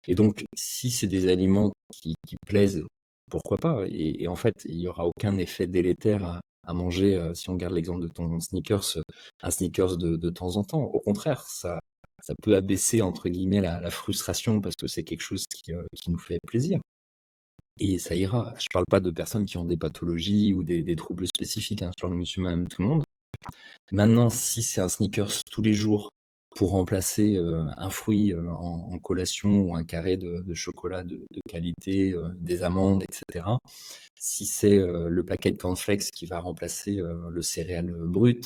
Et donc, si c'est des aliments qui plaisent, pourquoi pas? Et en fait, il n'y aura aucun effet délétère à manger, si on garde l'exemple de ton sneakers, un sneakers de temps en temps. Au contraire, ça peut abaisser, entre guillemets, la frustration parce que c'est quelque chose qui nous fait plaisir. Et ça ira. Je parle pas de personnes qui ont des pathologies ou des troubles spécifiques, hein, sur le monsieur, madame, tout le monde. Maintenant, si c'est un sneakers tous les jours pour remplacer un fruit en collation ou un carré de chocolat de qualité, des amandes, etc. Si c'est le paquet de cornflakes qui va remplacer le céréal brut,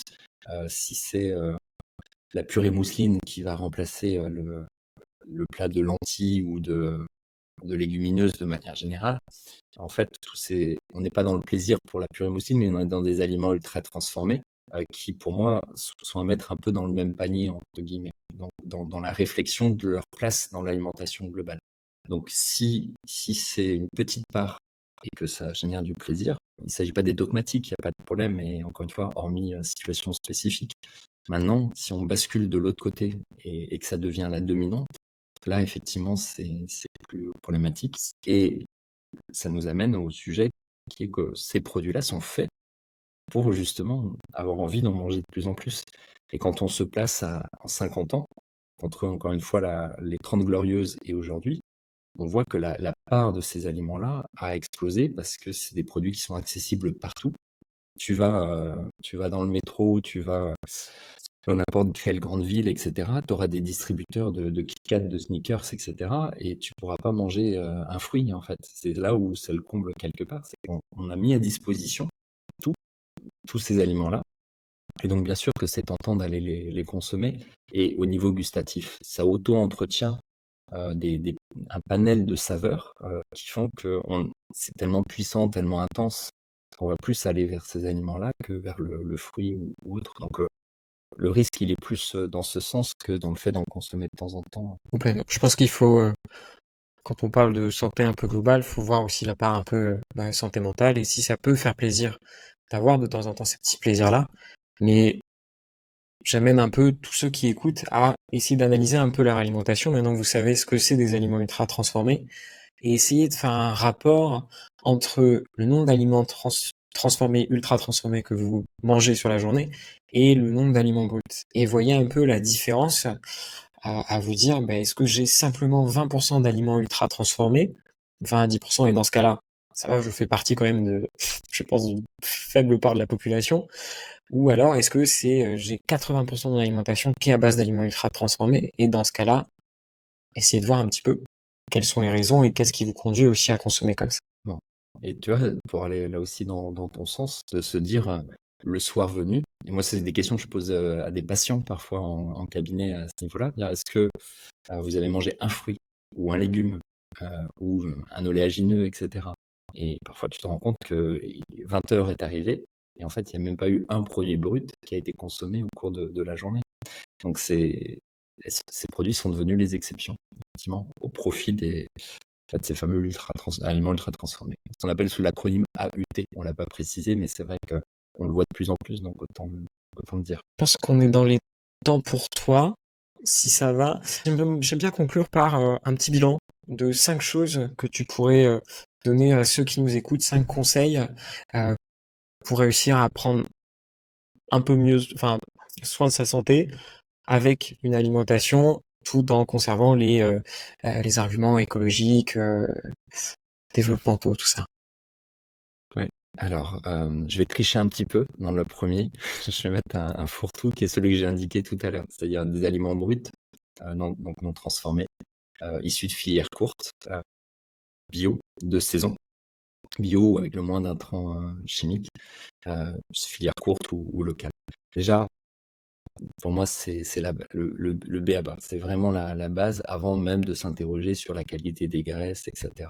si c'est la purée mousseline qui va remplacer le plat de lentilles ou de légumineuses de manière générale, en fait, on n'est pas dans le plaisir pour la purée mousseline, mais on est dans des aliments ultra transformés qui, pour moi, sont à mettre un peu dans le même panier, entre guillemets, dans la réflexion de leur place dans l'alimentation globale. Donc, si c'est une petite part et que ça génère du plaisir, il ne s'agit pas d'être dogmatique, il n'y a pas de problème, et encore une fois, hormis situation spécifique. Maintenant, si on bascule de l'autre côté et que ça devient la dominante, là, effectivement, c'est plus problématique. Et ça nous amène au sujet qui est que ces produits-là sont faits pour justement avoir envie d'en manger de plus en plus. Et quand on se place en 50 ans, entre encore une fois les 30 glorieuses et aujourd'hui, on voit que la part de ces aliments-là a explosé parce que c'est des produits qui sont accessibles partout. Tu vas dans le métro, tu vas dans n'importe quelle grande ville, etc. Tu auras des distributeurs de Kit Kat, de sneakers, etc. Et tu pourras pas manger un fruit, en fait. C'est là où ça le comble quelque part. C'est qu'on a mis à disposition tout- tous ces aliments-là. Et donc, bien sûr que c'est tentant d'aller les consommer. Et au niveau gustatif, ça auto-entretient un panel de saveurs qui font que c'est tellement puissant, tellement intense, qu'on va plus aller vers ces aliments-là que vers le fruit ou autre. Donc, le risque, il est plus dans ce sens que dans le fait d'en consommer de temps en temps. Complètement. Je pense qu'il faut, quand on parle de santé un peu globale, faut voir aussi la part un peu santé mentale, et si ça peut faire plaisir d'avoir de temps en temps ces petits plaisirs-là. Mais j'amène un peu tous ceux qui écoutent à essayer d'analyser un peu leur alimentation. Maintenant que vous savez ce que c'est des aliments ultra transformés, et essayer de faire un rapport entre le nombre d'aliments transformés, ultra transformés que vous mangez sur la journée et le nombre d'aliments bruts. Et voyez un peu la différence à vous dire, est-ce que j'ai simplement 20% d'aliments ultra transformés, 20 à 10%, et dans ce cas-là, ça va, je fais partie quand même de, je pense, d'une faible part de la population, ou alors est-ce que j'ai 80% de mon alimentation qui est à base d'aliments ultra transformés, et dans ce cas-là, essayez de voir un petit peu quelles sont les raisons et qu'est-ce qui vous conduit aussi à consommer comme ça. Bon. Et tu vois, pour aller là aussi dans ton sens, de se dire le soir venu, et moi, c'est des questions que je pose à des patients parfois en cabinet à ce niveau-là, dire est-ce que vous avez mangé un fruit ou un légume ou un oléagineux, etc. Et parfois, tu te rends compte que 20 heures est arrivé et en fait, il n'y a même pas eu un produit brut qui a été consommé au cours de la journée. Donc, ces produits sont devenus les exceptions, effectivement, au profit de ces fameux aliments ultra transformés. Ce qu'on appelle sous l'acronyme AUT. On ne l'a pas précisé, mais c'est vrai qu'on le voit de plus en plus, donc autant le dire. Je pense qu'on est dans les temps pour toi, si ça va. J'aime bien conclure par un petit bilan de 5 choses que tu pourrais donner à ceux qui nous écoutent, 5 conseils pour réussir à prendre un peu mieux, soin de sa santé avec une alimentation tout en conservant les arguments écologiques, développementaux, tout ça. Ouais. Alors, je vais tricher un petit peu dans le premier. Je vais mettre un fourre-tout qui est celui que j'ai indiqué tout à l'heure, c'est-à-dire des aliments bruts, donc non transformés, issus de filières courtes, bio, de saison, bio avec le moins d'intrants chimiques, filière courte ou locale. Déjà, pour moi, c'est le B à bas. C'est vraiment la base avant même de s'interroger sur la qualité des graisses, etc.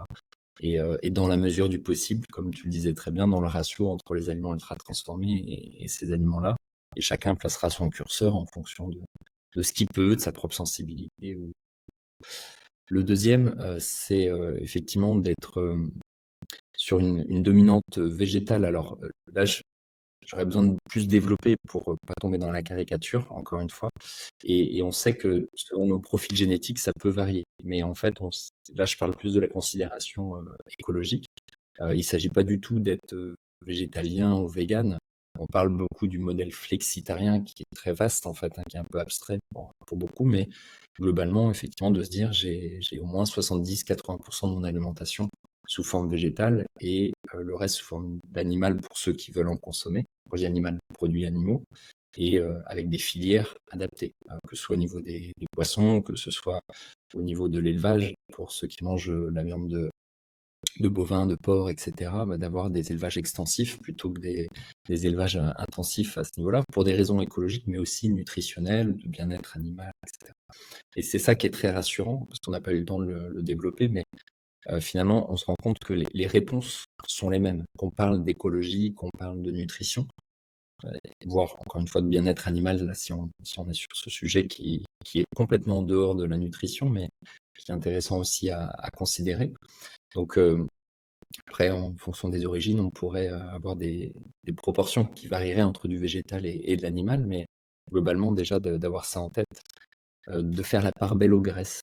Et dans la mesure du possible, comme tu le disais très bien, dans le ratio entre les aliments ultra transformés et ces aliments-là. Et chacun placera son curseur en fonction de ce qu'il peut, de sa propre sensibilité. Le deuxième, c'est effectivement d'être sur une dominante végétale. Alors là, j'aurais besoin de plus développer pour pas tomber dans la caricature, encore une fois. Et on sait que selon nos profils génétiques, ça peut varier. Mais en fait, là, je parle plus de la considération écologique. Il ne s'agit pas du tout d'être végétalien ou vegan. On parle beaucoup du modèle flexitarien qui est très vaste en fait, qui est un peu abstrait pour beaucoup, mais globalement, effectivement, de se dire j'ai au moins 70-80% de mon alimentation sous forme végétale et le reste sous forme d'animal pour ceux qui veulent en consommer, produits animaux, produits animaux, et avec des filières adaptées, que ce soit au niveau des poissons, que ce soit au niveau de l'élevage, pour ceux qui mangent la viande de bovins, de porcs, etc., d'avoir des élevages extensifs plutôt que des élevages intensifs à ce niveau-là, pour des raisons écologiques, mais aussi nutritionnelles, de bien-être animal, etc. Et c'est ça qui est très rassurant, parce qu'on n'a pas eu le temps de le développer, mais finalement, on se rend compte que les réponses sont les mêmes. Qu'on parle d'écologie, qu'on parle de nutrition, voire encore une fois de bien-être animal, là, si on est sur ce sujet qui est complètement en dehors de la nutrition, mais qui est intéressant aussi à considérer. Donc après, en fonction des origines, on pourrait avoir des proportions qui varieraient entre du végétal et de l'animal, mais globalement déjà d'avoir ça en tête, de faire la part belle aux graisses,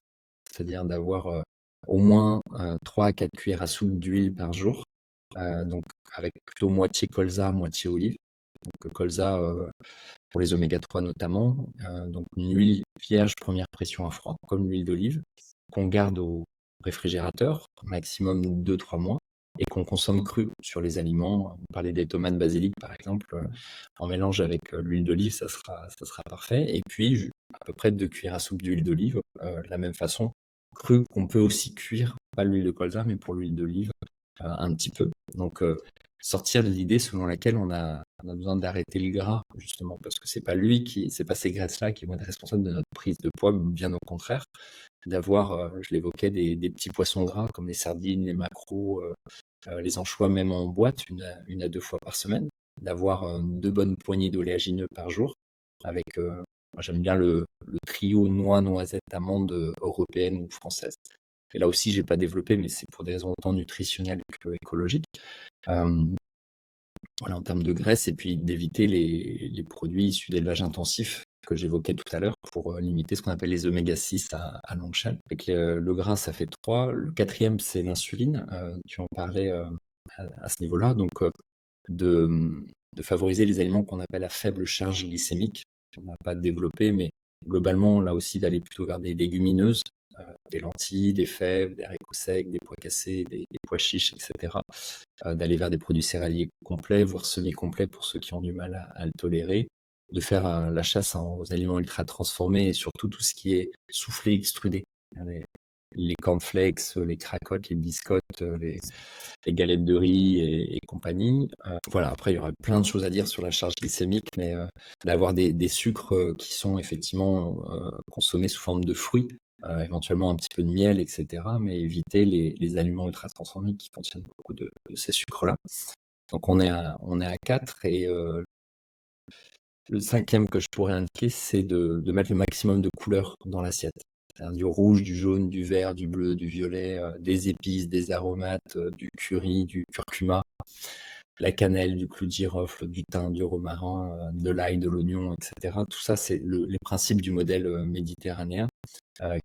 c'est-à-dire d'avoir au moins 3 à 4 cuillères à soupe d'huile par jour, donc avec plutôt moitié colza, moitié olive. Donc colza pour les oméga 3 notamment, donc une huile vierge première pression à froid, comme l'huile d'olive, qu'on garde au réfrigérateur, maximum 2-3 mois, et qu'on consomme cru sur les aliments. On parlait des tomates basilic par exemple, en mélange avec l'huile d'olive, ça sera parfait. Et puis à peu près 2 cuillères à soupe d'huile d'olive, de la même façon, crue, qu'on peut aussi cuire, pas l'huile de colza, mais pour l'huile d'olive, un petit peu. Donc sortir de l'idée selon laquelle on a besoin d'arrêter le gras, justement, parce que c'est pas ces graisses-là qui vont être responsables de notre prise de poids, bien au contraire. D'avoir, je l'évoquais, des petits poissons gras comme les sardines, les maquereaux, les anchois même en boîte, une à 2 fois par semaine. D'avoir 2 bonnes poignées d'oléagineux par jour, avec, moi j'aime bien le trio noix, noisettes, amandes européenne ou française. Et là aussi, j'ai pas développé, mais c'est pour des raisons autant nutritionnelles que écologiques. Voilà, en termes de graisse, et puis d'éviter les produits issus d'élevage intensif que j'évoquais tout à l'heure pour limiter ce qu'on appelle les oméga 6 à longue chaîne. Avec le gras, ça fait 3. Le quatrième, c'est l'insuline. Tu en parlais à ce niveau-là. Donc, de favoriser les aliments qu'on appelle à faible charge glycémique. On n'a pas développé, mais globalement, là aussi, d'aller plutôt vers des légumineuses, des lentilles, des fèves, des haricots secs, des pois cassés, des pois chiches, etc. D'aller vers des produits céréaliers complets, voire semi-complets pour ceux qui ont du mal à le tolérer. De faire la chasse aux aliments ultra transformés et surtout tout ce qui est soufflé, extrudé. Les cornflakes, les cracottes, les biscottes, les galettes de riz et compagnie. Voilà, après, il y aurait plein de choses à dire sur la charge glycémique, mais d'avoir des sucres qui sont effectivement consommés sous forme de fruits, éventuellement un petit peu de miel, etc., mais éviter les aliments ultra transformés qui contiennent beaucoup de ces sucres-là. Donc on est à 4, et le 5e que je pourrais indiquer, c'est de mettre le maximum de couleurs dans l'assiette. C'est-à-dire du rouge, du jaune, du vert, du bleu, du violet, des épices, des aromates, du curry, du curcuma, la cannelle, du clou de girofle, du thym, du romarin, de l'ail, de l'oignon, etc. Tout ça, c'est les principes du modèle méditerranéen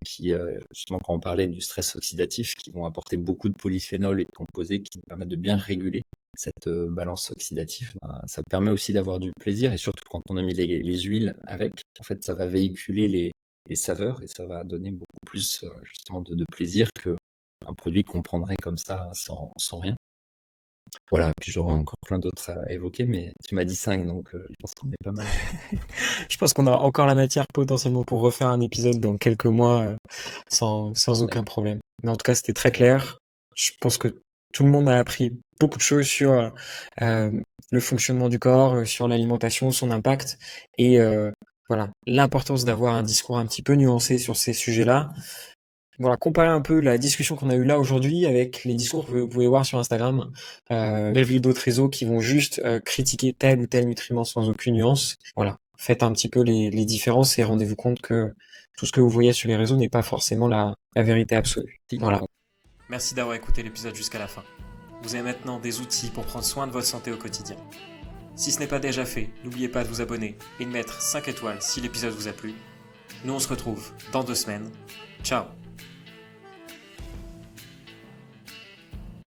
qui, justement, quand on parlait du stress oxydatif, qui vont apporter beaucoup de polyphénols et de composés qui permettent de bien réguler cette balance oxydative. Ça permet aussi d'avoir du plaisir, et surtout quand on a mis les huiles avec, en fait, ça va véhiculer les saveurs, et ça va donner beaucoup plus justement de plaisir qu'un produit qu'on prendrait comme ça sans rien. Voilà, puis j'aurais encore plein d'autres à évoquer, mais tu m'as dit 5, donc je pense qu'on est pas mal. Je pense qu'on a encore la matière potentiellement pour refaire un épisode dans quelques mois sans aucun problème. Mais en tout cas, c'était très clair. Je pense que tout le monde a appris beaucoup de choses sur le fonctionnement du corps, sur l'alimentation, son impact, et voilà, l'importance d'avoir un discours un petit peu nuancé sur ces sujets-là. Voilà, comparer un peu la discussion qu'on a eue là aujourd'hui avec les discours que vous pouvez voir sur Instagram, les d'autres réseaux qui vont juste critiquer tel ou tel nutriment sans aucune nuance. Voilà, faites un petit peu les différences et rendez-vous compte que tout ce que vous voyez sur les réseaux n'est pas forcément la vérité absolue. Voilà. Merci d'avoir écouté l'épisode jusqu'à la fin. Vous avez maintenant des outils pour prendre soin de votre santé au quotidien. Si ce n'est pas déjà fait, n'oubliez pas de vous abonner et de mettre 5 étoiles si l'épisode vous a plu. Nous on se retrouve dans 2 semaines. Ciao!